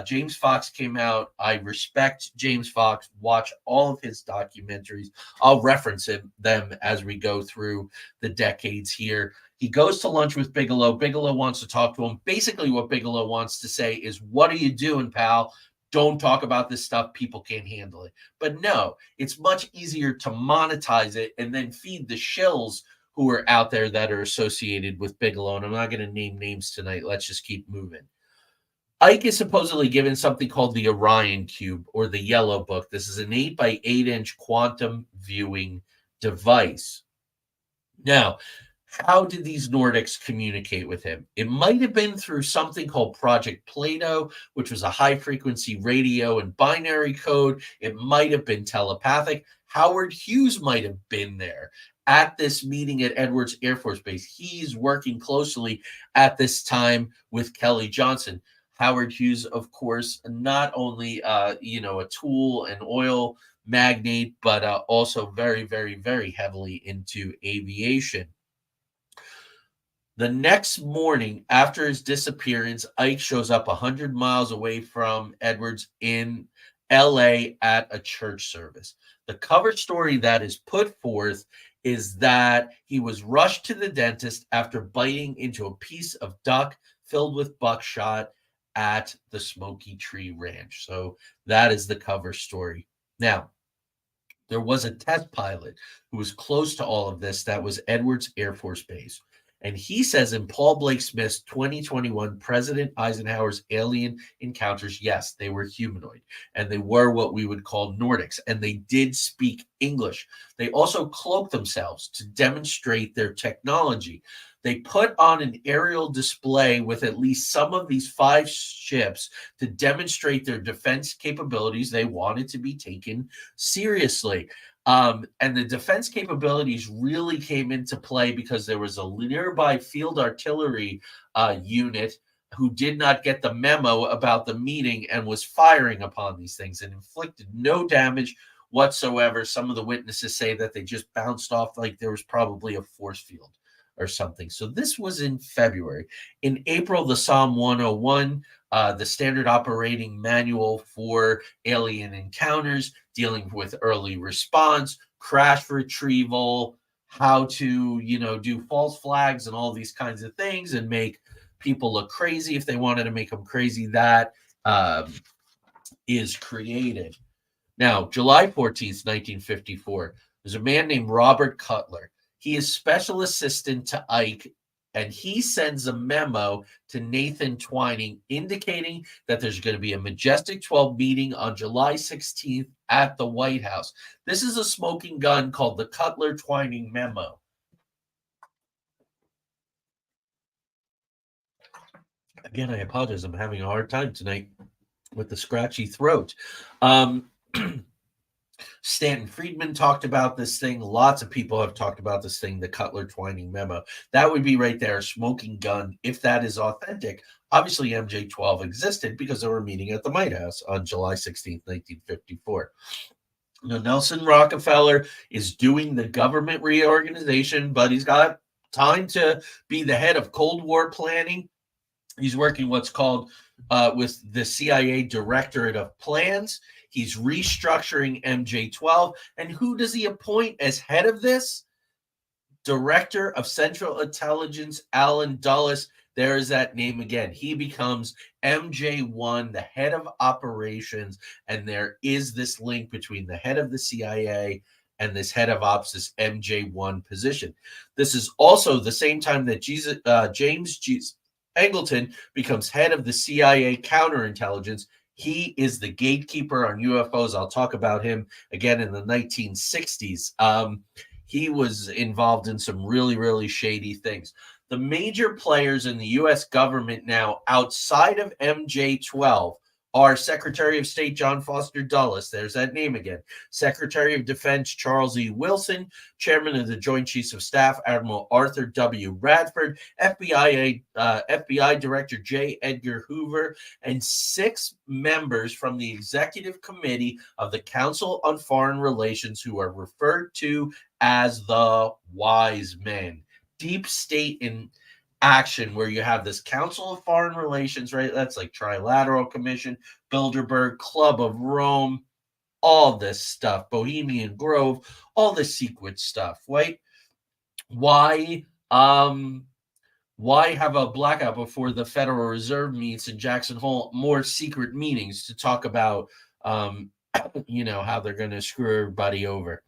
James Fox came out. I respect James Fox. Watch all of his documentaries. I'll reference them as we go through the decades here. He goes to lunch with Bigelow. Bigelow wants to talk to him. Basically, what Bigelow wants to say is, what are you doing, pal? Don't talk about this stuff. People can't handle it. But no, it's much easier to monetize it and then feed the shills who are out there that are associated with Bigelow. And I'm not going to name names tonight. Let's just keep moving. Ike is supposedly given something called the Orion Cube or the Yellow Book. This is an 8 by 8 inch quantum viewing device. Now, how did these Nordics communicate with him? It might have been through something called Project Plato, which was a high-frequency radio and binary code. It might have been telepathic. Howard Hughes might have been there at this meeting at Edwards Air Force Base. He's working closely at this time with Kelly Johnson. Howard Hughes, of course, not only a tool and oil magnate, but also very, very, very heavily into aviation. The next morning after his disappearance, Ike shows up 100 miles away from Edwards in LA at a church service. The cover story that is put forth is that he was rushed to the dentist after biting into a piece of duck filled with buckshot at the Smoky Tree Ranch. So that is the cover story. Now, there was a test pilot who was close to all of this. That was Edwards Air Force Base. And he says in Paul Blake Smith's 2021 President Eisenhower's alien encounters, yes, they were humanoid and they were what we would call Nordics, and they did speak English. They also cloaked themselves to demonstrate their technology. They put on an aerial display with at least some of these 5 ships to demonstrate their defense capabilities. They wanted to be taken seriously. And the defense capabilities really came into play because there was a nearby field artillery unit who did not get the memo about the meeting and was firing upon these things and inflicted no damage whatsoever. Some of the witnesses say that they just bounced off like there was probably a force field or something. So this was in February. In April, the Psalm 101, the standard operating manual for alien encounters, dealing with early response, crash retrieval, how to, do false flags and all these kinds of things and make people look crazy if they wanted to make them crazy. That is created. Now, July 14th, 1954, there's a man named Robert Cutler. He is special assistant to Ike, and he sends a memo to Nathan Twining indicating that there's going to be a Majestic 12 meeting on July 16th at the White House. This is a smoking gun called the Cutler-Twining memo. Again, I apologize. I'm having a hard time tonight with the scratchy throat. Stanton Friedman talked about this thing. Lots of people have talked about this thing, the Cutler-Twining memo. That would be right there, a smoking gun, if that is authentic. Obviously, MJ-12 existed because they were meeting at the White House on July 16th, 1954. Now, Nelson Rockefeller is doing the government reorganization, but he's got time to be the head of Cold War planning. He's working what's called with the CIA Directorate of Plans. He's restructuring MJ-12. And who does he appoint as head of this? Director of Central Intelligence, Alan Dulles. There is that name again. He becomes MJ-1, the head of operations. And there is this link between the head of the CIA and this head of ops, this MJ-1 position. This is also the same time that James Angleton becomes head of the CIA counterintelligence. He is the gatekeeper on UFOs. I'll talk about him again in the 1960s. He was involved in some really, really shady things. The major players in the U.S. government now outside of MJ-12 are Secretary of State John Foster Dulles. There's that name again. Secretary of Defense Charles E. Wilson, Chairman of the Joint Chiefs of Staff Admiral Arthur W. Radford, FBI Director J. Edgar Hoover, and 6 members from the Executive Committee of the Council on Foreign Relations who are referred to as the Wise Men. Deep state action where you have this Council of Foreign Relations, right? That's like Trilateral Commission, Bilderberg, Club of Rome, all this stuff, Bohemian Grove, all the secret stuff, right? Why have a blackout before the Federal Reserve meets in Jackson Hole? More secret meetings to talk about, how they're going to screw everybody over.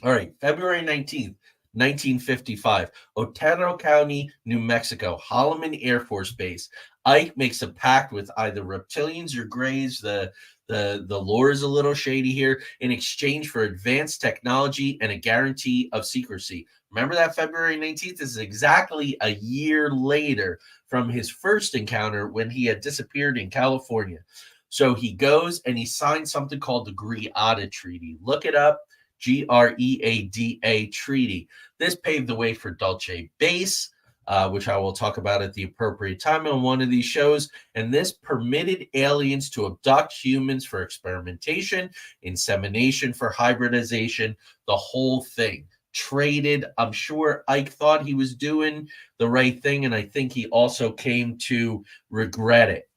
All right, February 19th, 1955, Otero County, New Mexico, Holloman Air Force Base. Ike makes a pact with either reptilians or grays. The lore is a little shady here, in exchange for advanced technology and a guarantee of secrecy. Remember that February 19th is exactly a year later from his first encounter when he had disappeared in California. So he goes and he signs something called the Greada Treaty. Look it up. Greada Treaty. This paved the way for Dulce Base, which I will talk about at the appropriate time on one of these shows. And this permitted aliens to abduct humans for experimentation, insemination for hybridization, the whole thing. Traded. I'm sure Ike thought he was doing the right thing, and I think he also came to regret it.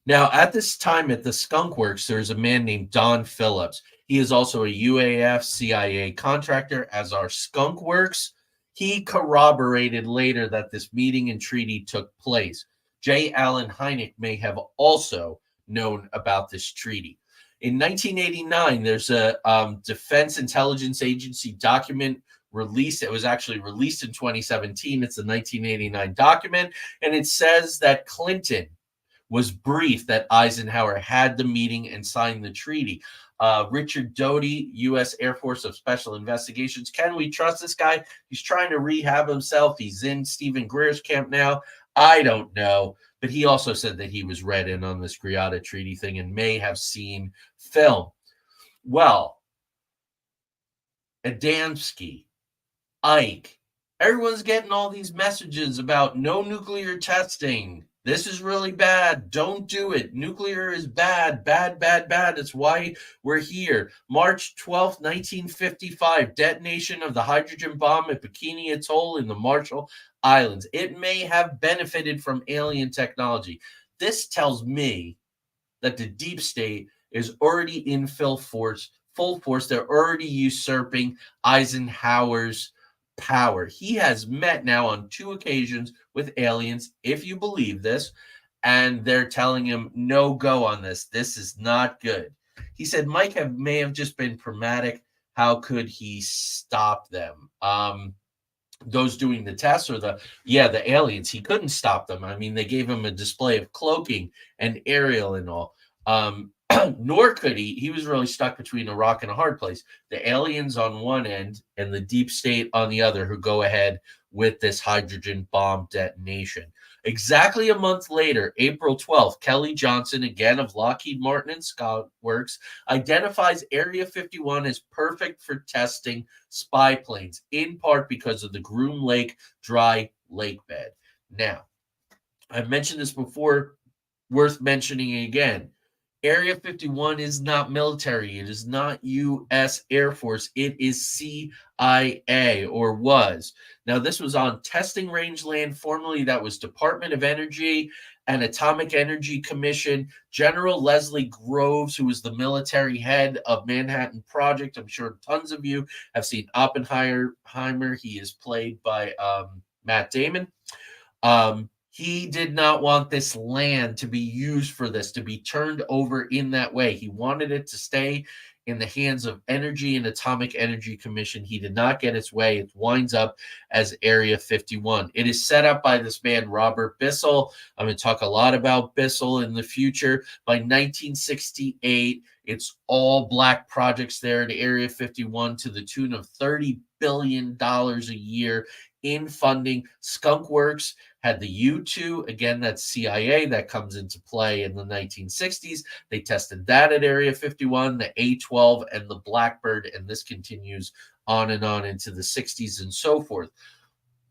Now, at this time at the Skunk Works, there's a man named Don Phillips. He is also a UAF CIA contractor, as are Skunk Works. He corroborated later that this meeting and treaty took place. J. Allen Hynek may have also known about this treaty. In 1989, there's a Defense Intelligence Agency document released. It was actually released in 2017. It's a 1989 document, and it says that Clinton was briefed that Eisenhower had the meeting and signed the treaty. Richard Doty, U.S. Air Force of Special Investigations. Can we trust this guy? He's trying to rehab himself. He's in Stephen Greer's camp now. I don't know. But he also said that he was read in on this Greada Treaty thing and may have seen film. Well, Adamski, Ike, everyone's getting all these messages about no nuclear testing. This is really bad. Don't do it. Nuclear is bad, bad, bad, bad. It's why we're here. March 12th, 1955, detonation of the hydrogen bomb at Bikini Atoll in the Marshall Islands. It may have benefited from alien technology. This tells me that the deep state is already in full force. They're already usurping Eisenhower's power. He has met now on 2 occasions with aliens, if you believe this, and they're telling him no go on this. This is not good. He said Mike may have just been pragmatic. How could he stop them? Those doing the tests or the aliens, he couldn't stop them. I mean, they gave him a display of cloaking and aerial and all. Nor could he was really stuck between a rock and a hard place. The aliens on one end and the deep state on the other, who go ahead with this hydrogen bomb detonation. Exactly a month later, April 12th, Kelly Johnson, again of Lockheed Martin and Skunk Works, identifies Area 51 as perfect for testing spy planes, in part because of the Groom Lake dry lake bed. Now, I've mentioned this before, worth mentioning again. Area 51 is not military. It is not U.S. Air Force. It is CIA, or was. Now, this was on testing range land. Formerly, that was Department of Energy and Atomic Energy Commission. General Leslie Groves, who was the military head of Manhattan Project. I'm sure tons of you have seen Oppenheimer. He is played by Matt Damon. He did not want this land to be used for this, to be turned over in that way. He wanted it to stay in the hands of Energy and Atomic Energy Commission. He did not get its way. It winds up as Area 51. It is set up by this man, Robert Bissell. I'm going to talk a lot about Bissell in the future. By 1968, it's all black projects there at Area 51 to the tune of $30 billion a year in funding. Skunk Works had the U-2, again, that's CIA, that comes into play in the 1960s. They tested that at Area 51, the A-12, and the Blackbird, and this continues on and on into the 60s and so forth.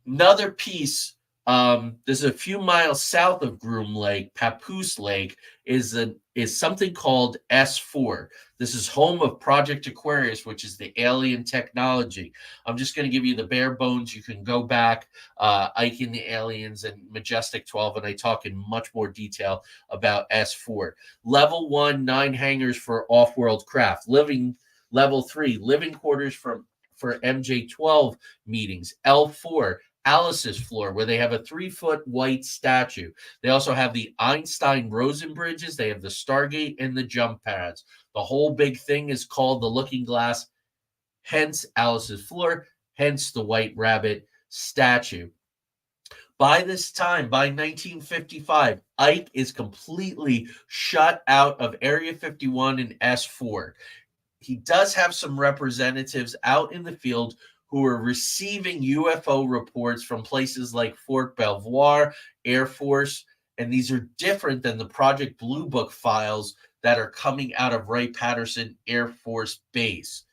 Another piece This is a few miles south of Groom Lake. Papoose Lake is something called S4. This is home of Project Aquarius, which is the alien technology. I'm just going to give you the bare bones. You can go back, Ike and the Aliens and Majestic 12, and I talk in much more detail about S4. Level 1, 9 hangars for off-world craft. Level 3, living quarters for MJ12 meetings. L4, Alice's floor, where they have a 3-foot white statue. They also have the Einstein-Rosen bridges. They have the Stargate and the jump pads. The whole big thing is called the Looking Glass, hence Alice's floor, hence the White Rabbit statue. By this time, by 1955, Ike is completely shut out of Area 51 and S4. He does have some representatives out in the field who are receiving UFO reports from places like Fort Belvoir, Air Force, and these are different than the Project Blue Book files that are coming out of Wright-Patterson Air Force Base.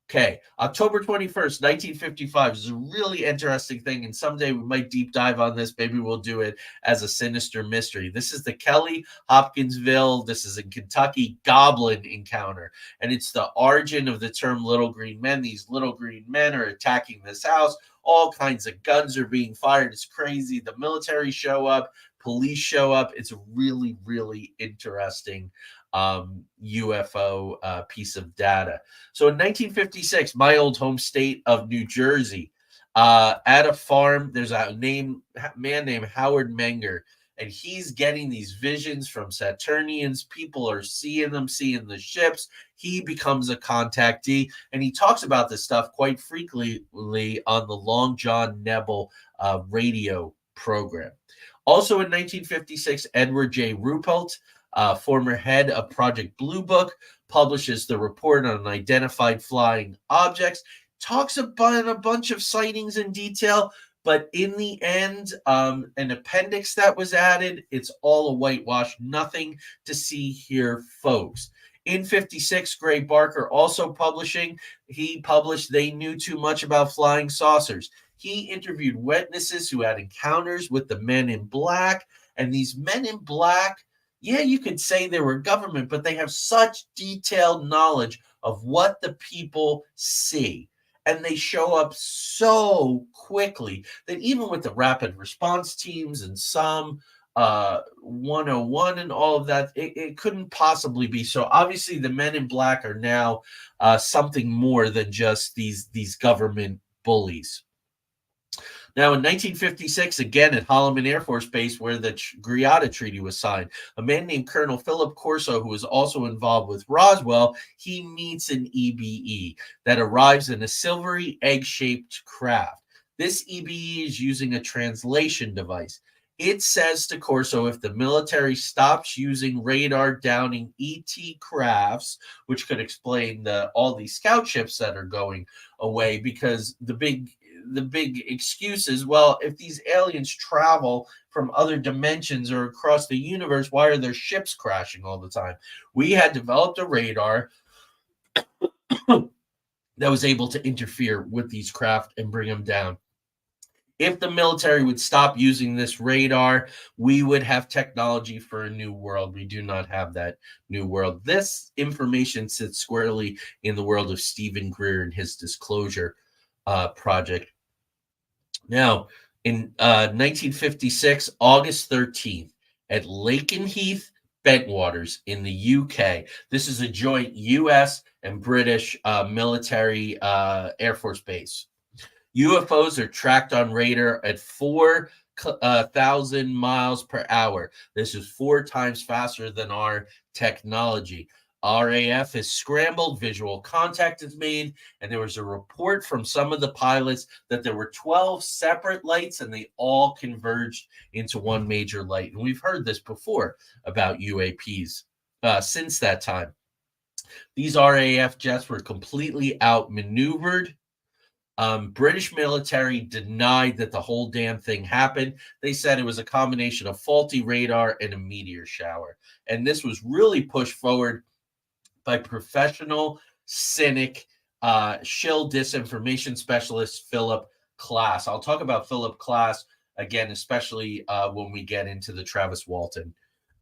Okay, October 21st, 1955 is a really interesting thing, and someday we might deep dive on this. Maybe we'll do it as a sinister mystery. This is the Kelly, Hopkinsville, this is in Kentucky, goblin encounter, and it's the origin of the term little green men. These little green men are attacking this house. All kinds of guns are being fired. It's crazy. The military show up, police show up. It's a really, really interesting UFO piece of data. So in 1956, my old home state of New Jersey, at a farm, there's a man named Howard Menger, and he's getting these visions from Saturians. People are seeing them, seeing the ships. He becomes a contactee, and he talks about this stuff quite frequently on the Long John Nebel radio program. Also in 1956, Edward J. Ruppelt, former head of Project Blue Book, publishes the report on unidentified flying objects, talks about a bunch of sightings in detail, but in the end, an appendix that was added, it's all a whitewash, nothing to see here, folks. In 56, Gray Barker also publishing. He published They Knew Too Much About Flying Saucers. He interviewed witnesses who had encounters with the men in black, and these men in black, yeah, you could say they were government, but they have such detailed knowledge of what the people see. And they show up so quickly that even with the rapid response teams and some 101 and all of that, it couldn't possibly be. So obviously the men in black are now something more than just these government bullies. Now, in 1956, again at Holloman Air Force Base, where the Greada Treaty was signed, a man named Colonel Philip Corso, who was also involved with Roswell, he meets an EBE that arrives in a silvery egg-shaped craft. This EBE is using a translation device. It says to Corso, if the military stops using radar downing ET crafts, which could explain all these scout ships that are going away, because the big excuse is, well, if these aliens travel from other dimensions or across the universe, why are their ships crashing all the time? We had developed a radar that was able to interfere with these craft and bring them down. If the military would stop using this radar, we would have technology for a new world. We do not have that new world. This information sits squarely in the world of Stephen Greer and his disclosure project. Now, in 1956, August 13th, at Lakenheath, Bentwaters in the UK. This is a joint U.S. and British military Air Force base. UFOs are tracked on radar at 4,000 miles per hour. This is 4 times faster than our technology. RAF is scrambled, visual contact is made, and there was a report from some of the pilots that there were 12 separate lights and they all converged into one major light. And we've heard this before about UAPs since that time. These RAF jets were completely outmaneuvered. British military denied that the whole damn thing happened. They said it was a combination of faulty radar and a meteor shower. And this was really pushed forward by professional cynic, shill disinformation specialist Philip Klass. I'll talk about Philip Klass again, especially when we get into the Travis Walton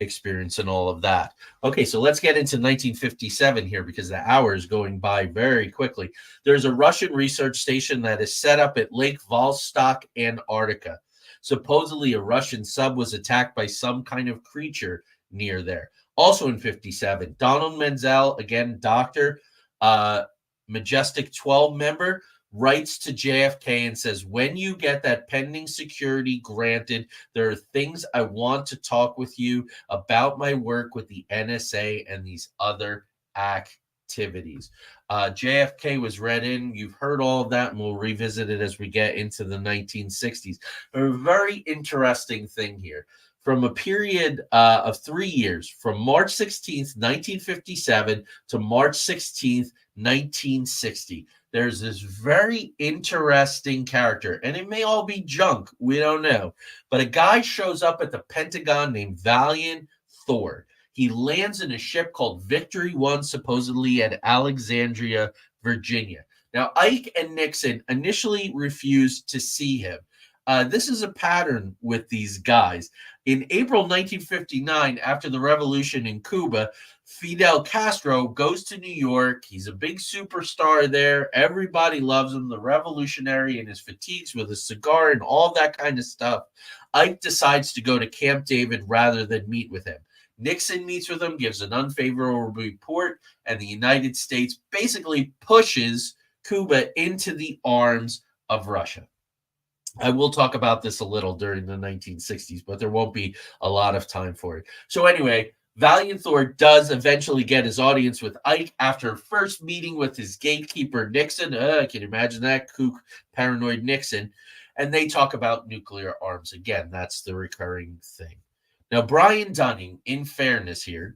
experience and all of that. Okay, so let's get into 1957 here because the hour is going by very quickly. There's a Russian research station that is set up at Lake Vostok, Antarctica. Supposedly, a Russian sub was attacked by some kind of creature near there. Also in 57, Donald Menzel, again, doctor, Majestic 12 member, writes to JFK and says, when you get that pending security granted, there are things I want to talk with you about my work with the NSA and these other activities. JFK was read in. You've heard all of that, and we'll revisit it as we get into the 1960s. A very interesting thing here. From a period of 3 years, from March 16th, 1957 to March 16th, 1960, there's this very interesting character, and it may all be junk. We don't know. But a guy shows up at the Pentagon named Valiant Thor. He lands in a ship called Victory 1, supposedly at Alexandria, Virginia. Now, Ike and Nixon initially refused to see him. This is a pattern with these guys. In April 1959, after the revolution in Cuba, Fidel Castro goes to New York. He's a big superstar there. Everybody loves him, the revolutionary in his fatigues with a cigar and all that kind of stuff. Ike decides to go to Camp David rather than meet with him. Nixon meets with him, gives an unfavorable report, and the United States basically pushes Cuba into the arms of Russia. I will talk about this a little during the 1960s, but there won't be a lot of time for it. So anyway, Valiant Thor does eventually get his audience with Ike after first meeting with his gatekeeper, Nixon. Can you imagine that? Kook, paranoid Nixon. And they talk about nuclear arms. Again, that's the recurring thing. Now, Brian Dunning, in fairness here,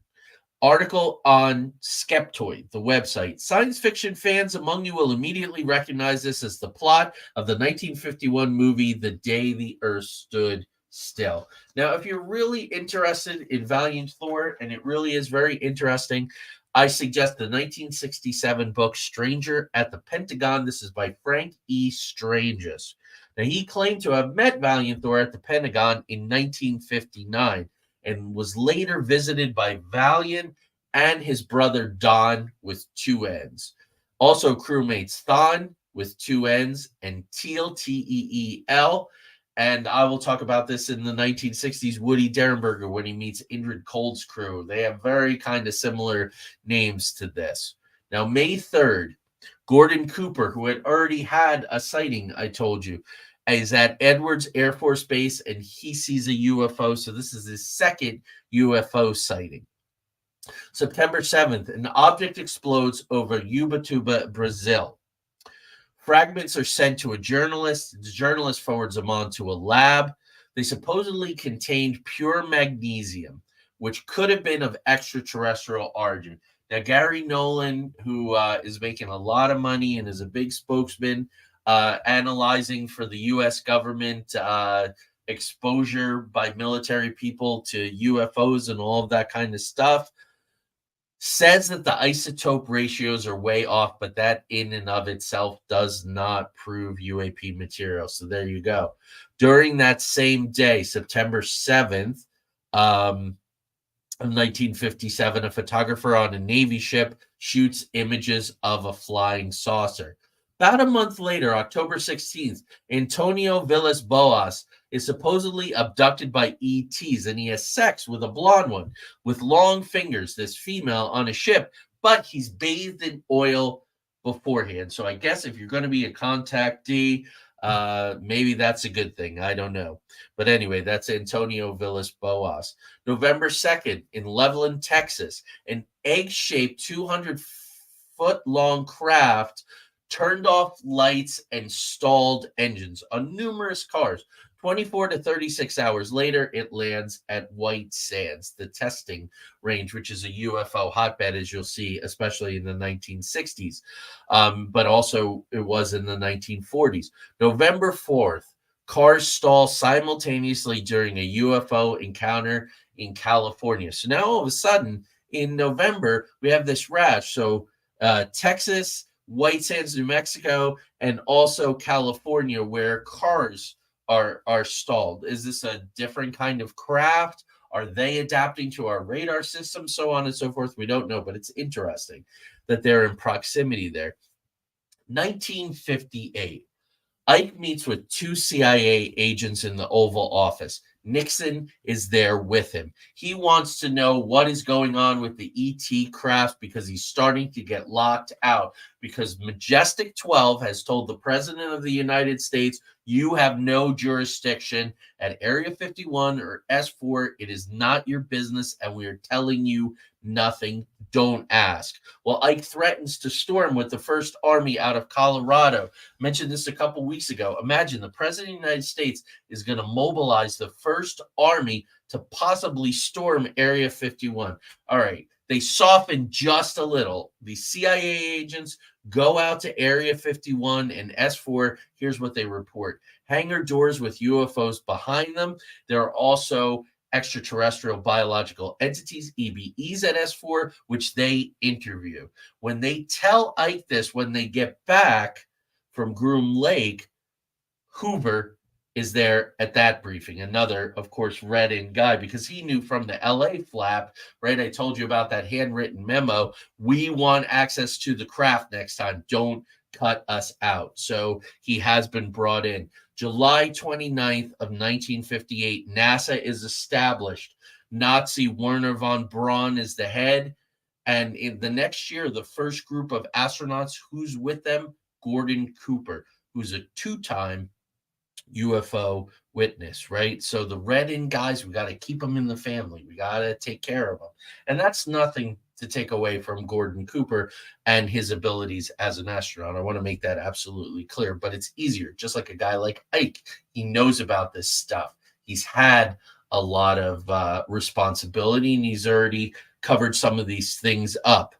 article on Skeptoid, the website. Science fiction fans among you will immediately recognize this as the plot of the 1951 movie, The Day the Earth Stood Still. Now, if you're really interested in Valiant Thor, and it really is very interesting, I suggest the 1967 book, Stranger at the Pentagon. This is by Frank E. Stranges. Now, he claimed to have met Valiant Thor at the Pentagon in 1959 and was later visited by Valiant and his brother Don with 2 N's. Also, crewmates Thon with 2 N's and Teel, T-E-E-L. And I will talk about this in the 1960s, Woody Derenberger, when he meets Indrid Cold's crew. They have very kind of similar names to this. Now, May 3rd, Gordon Cooper, who had already had a sighting, I told you, is at Edwards Air Force Base, and he sees a UFO. So this is his second UFO sighting. September 7th, an object explodes over Ubatuba, Brazil. Fragments are sent to a journalist. The journalist forwards them on to a lab. They supposedly contained pure magnesium, which could have been of extraterrestrial origin. Now, Gary Nolan, who is making a lot of money and is a big spokesman, analyzing for the U.S. government exposure by military people to UFOs and all of that kind of stuff, says that the isotope ratios are way off, but that in and of itself does not prove UAP material. So there you go. During that same day, September 7th, of 1957, a photographer on a Navy ship shoots images of a flying saucer. About a month later, October 16th, Antonio Villas Boas is supposedly abducted by ETs, and he has sex with a blonde one with long fingers, this female, on a ship, but he's bathed in oil beforehand. So I guess if you're going to be a contactee, maybe that's a good thing. I don't know. But anyway, that's Antonio Villas Boas. November 2nd, in Levelland, Texas, an egg-shaped 200-foot-long craft turned off lights and stalled engines on numerous cars. 24 to 36 hours later, it lands at White Sands, the testing range, which is a UFO hotbed, as you'll see, especially in the 1960s. But also it was in the 1940s. November 4th, cars stall simultaneously during a UFO encounter in California. So now all of a sudden, in November, we have this rash. So Texas, White Sands, New Mexico, and also California, where cars are stalled? Is this a different kind of craft? Are they adapting to our radar system? So on and so forth. We don't know, but it's interesting that they're in proximity there. 1958. Ike meets with 2 CIA agents in the Oval Office. Nixon is there with him. He wants to know what is going on with the ET craft because he's starting to get locked out. Because Majestic 12 has told the President of the United States, you have no jurisdiction at Area 51 or S4. It is not your business, and we are telling you nothing. Don't ask. Well, Ike threatens to storm with the First Army out of Colorado. Mentioned this a couple weeks ago. Imagine the President of the United States is going to mobilize the First Army to possibly storm Area 51. All right. They soften just a little. The CIA agents go out to Area 51 and S4. Here's what they report. Hangar doors with UFOs behind them. There are also extraterrestrial biological entities, EBEs at S4, which they interview. When they tell Ike this, when they get back from Groom Lake, Hoover is there at that briefing. Another, of course, read-in guy, because he knew from the LA flap, right? I told you about that handwritten memo. We want access to the craft next time. Don't cut us out. So he has been brought in. July 29th of 1958, NASA is established. Nazi Werner von Braun is the head. And in the next year, the first group of astronauts, who's with them? Gordon Cooper, who's a 2-time UFO witness, right? So the read-in guys, we got to keep them in the family. We got to take care of them. And that's nothing to take away from Gordon Cooper and his abilities as an astronaut. I want to make that absolutely clear, but it's easier. Just like a guy like Ike, he knows about this stuff. He's had a lot of responsibility, and he's already covered some of these things up.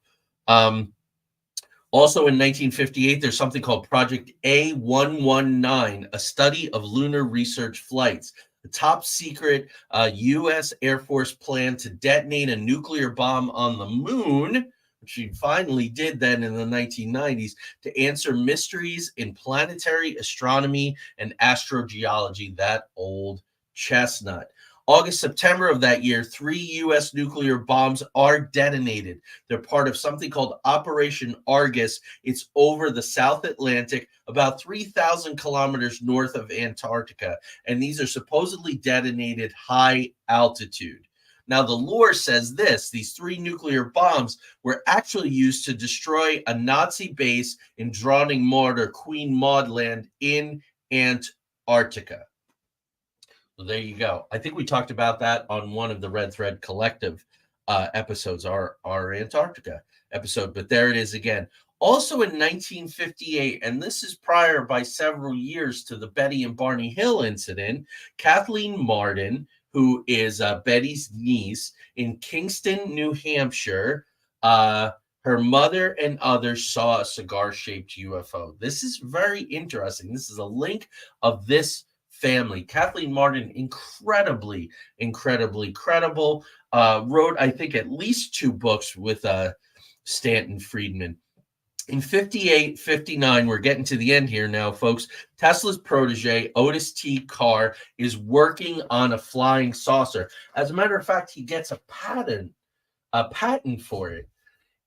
Also in 1958, there's something called Project A119, a study of lunar research flights. The top secret U.S. Air Force plan to detonate a nuclear bomb on the moon, which she finally did then in the 1990s, to answer mysteries in planetary astronomy and astrogeology, that old chestnut. August, September of that year, 3 U.S. nuclear bombs are detonated. They're part of something called Operation Argus. It's over the South Atlantic, about 3,000 kilometers north of Antarctica. And these are supposedly detonated high altitude. Now, the lore says this. These 3 nuclear bombs were actually used to destroy a Nazi base in Drowning Maud or Queen Maud Land in Antarctica. So there you go. I think we talked about that on one of the Red Thread Collective episodes, our Antarctica episode. But there it is again. Also in 1958, and this is prior by several years to the Betty and Barney Hill incident, Kathleen Martin, who is Betty's niece in Kingston, New Hampshire, her mother and others saw a cigar-shaped UFO. This is very interesting. This is a link of this family. Kathleen Martin, incredibly credible, wrote, I think, at least 2 books with Stanton Friedman. In 58, 59, we're getting to the end here now, folks. Tesla's protege, Otis T. Carr, is working on a flying saucer. As a matter of fact, he gets a patent for it.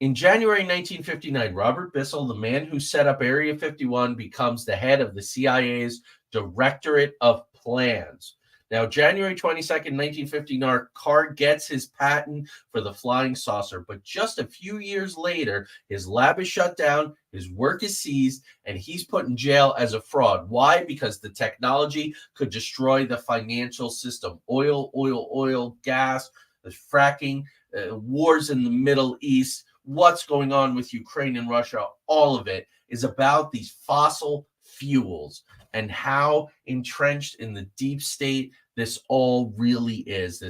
In January 1959, Robert Bissell, the man who set up Area 51, becomes the head of the CIA's Directorate of Plans. Now, January 22nd, 1959, Carr gets his patent for the flying saucer, but just a few years later, his lab is shut down, his work is seized, and he's put in jail as a fraud. Why? Because the technology could destroy the financial system. Oil, gas, the fracking, wars in the Middle East, what's going on with Ukraine and Russia, all of it is about these fossil fuels and how entrenched in the deep state this all really is,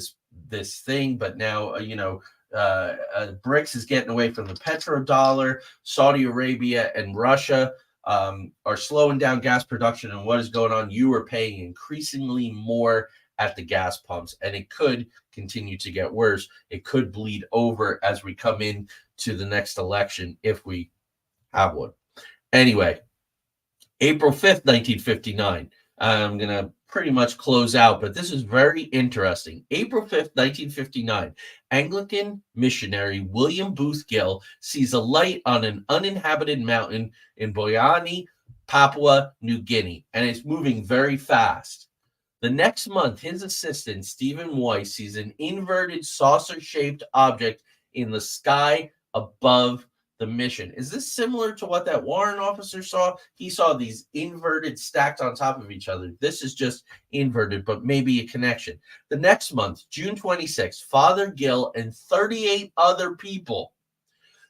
this thing. But now, BRICS is getting away from the petrodollar. Saudi Arabia and Russia are slowing down gas production. And what is going on? You are paying increasingly more at the gas pumps, and it could continue to get worse. It could bleed over as we come in to the next election, if we have one. Anyway, April 5th, 1959. I'm going to pretty much close out, but this is very interesting. April 5th, 1959, Anglican missionary William Booth Gill sees a light on an uninhabited mountain in Boyani, Papua New Guinea, and it's moving very fast. The next month, his assistant, Stephen Weiss, sees an inverted saucer-shaped object in the sky above the mission. Is this similar to what that Warren officer saw? He saw these inverted stacked on top of each other. This is just inverted, but maybe a connection. The next month, June 26th, Father Gill and 38 other people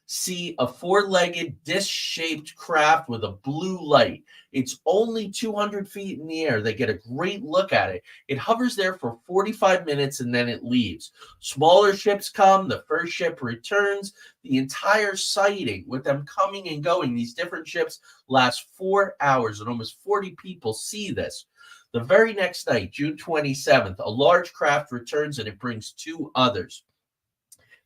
see a four-legged disc-shaped craft with a blue light. It's only 200 feet in the air. They get a great look at it. It hovers there for 45 minutes and then it leaves. Smaller ships come. The first ship returns. The entire sighting, with them coming and going, these different ships, last 4 hours, and almost 40 people see this. The very next night, June 27th, a large craft returns and it brings two others.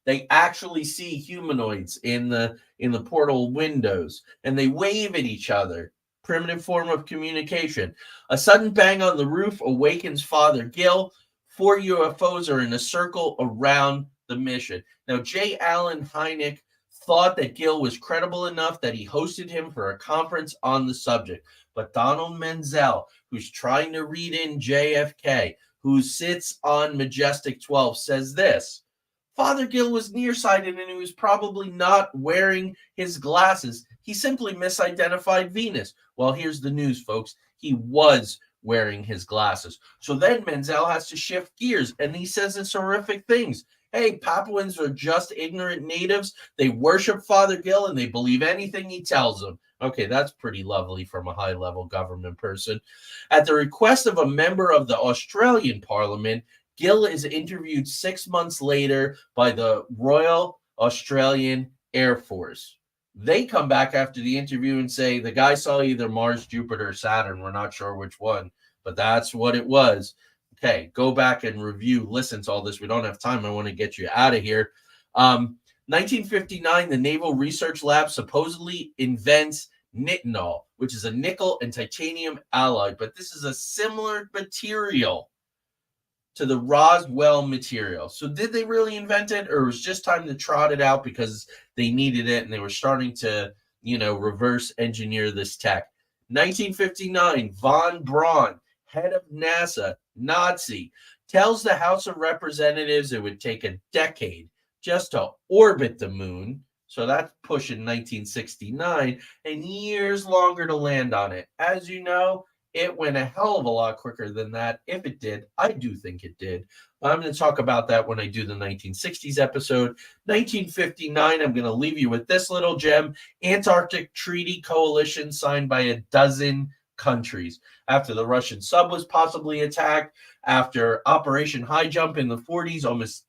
They actually see humanoids in the portal windows, and they wave at each other. Primitive form of communication. A sudden bang on the roof awakens Father Gill. 4 UFOs are in a circle around the mission. Now, J. Allen Hynek thought that Gill was credible enough that he hosted him for a conference on the subject. But Donald Menzel, who's trying to read in JFK, who sits on Majestic 12, says this: Father Gill was nearsighted and he was probably not wearing his glasses. He simply misidentified Venus. Well, here's the news, folks. He was wearing his glasses. So then Menzel has to shift gears, and he says it's horrific things. Hey, Papuans are just ignorant natives. They worship Father Gill, and they believe anything he tells them. Okay, that's pretty lovely from a high-level government person. At the request of a member of the Australian Parliament, Gill is interviewed 6 months later by the Royal Australian Air Force. They come back after the interview and say the guy saw either Mars, Jupiter, or Saturn. We're not sure which one, but that's what it was. Okay, go back and review, listen to all this. We don't have time. I want to get you out of here. 1959, the Naval Research Lab supposedly invents nitinol, which is a nickel and titanium alloy, but this is a similar material to the Roswell material. So did they really invent it, or it was just time to trot it out because they needed it and they were starting to, reverse engineer this tech? 1959, von Braun, head of NASA, Nazi, tells the House of Representatives it would take a decade just to orbit the moon. So that's pushing 1969, and years longer to land on it. As you know, it went a hell of a lot quicker than that. If it did, I do think it did. I'm going to talk about that when I do the 1960s episode. 1959, I'm going to leave you with this little gem. Antarctic Treaty Coalition signed by a dozen countries. After the Russian sub was possibly attacked, after Operation High Jump in the 40s almost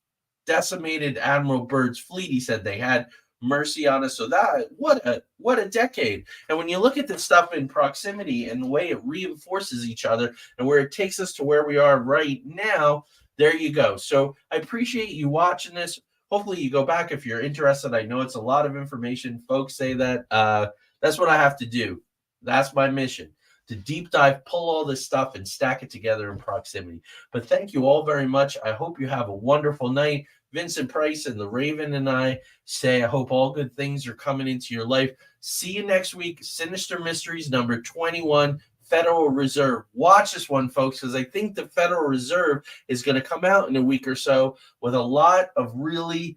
decimated Admiral Byrd's fleet, he said they had mercy on us. So that what a decade. And when you look at this stuff in proximity and the way it reinforces each other and where it takes us to where we are right now, there you go. So I appreciate you watching this. Hopefully you go back if you're interested. I know it's a lot of information. Folks say that that's what I have to do. That's my mission, to deep dive, pull all this stuff and stack it together in proximity. But thank you all very much. I hope you have a wonderful night. Vincent Price and the Raven and I say I hope all good things are coming into your life. See you next week. Sinister Mysteries number 21, Federal Reserve. Watch this one, folks, because I think the Federal Reserve is going to come out in a week or so with a lot of really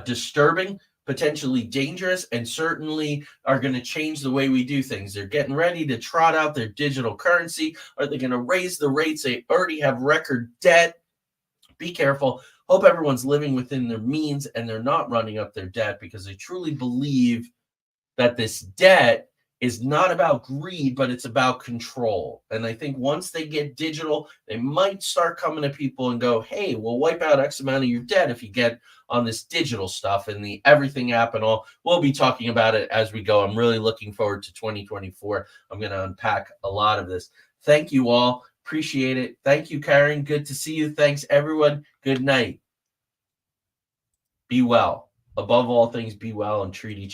disturbing, potentially dangerous, and certainly are going to change the way we do things. They're getting ready to trot out their digital currency. Are they going to raise the rates? They already have record debt. Be careful. Hope everyone's living within their means and they're not running up their debt, because they truly believe that this debt is not about greed, but it's about control. And I think once they get digital, they might start coming to people and go, hey, we'll wipe out X amount of your debt if you get on this digital stuff and the Everything app and all. We'll be talking about it as we go. I'm really looking forward to 2024. I'm going to unpack a lot of this. Thank you all. Appreciate it. Thank you, Karen. Good to see you. Thanks, everyone. Good night. Be well. Above all things, be well and treat each other.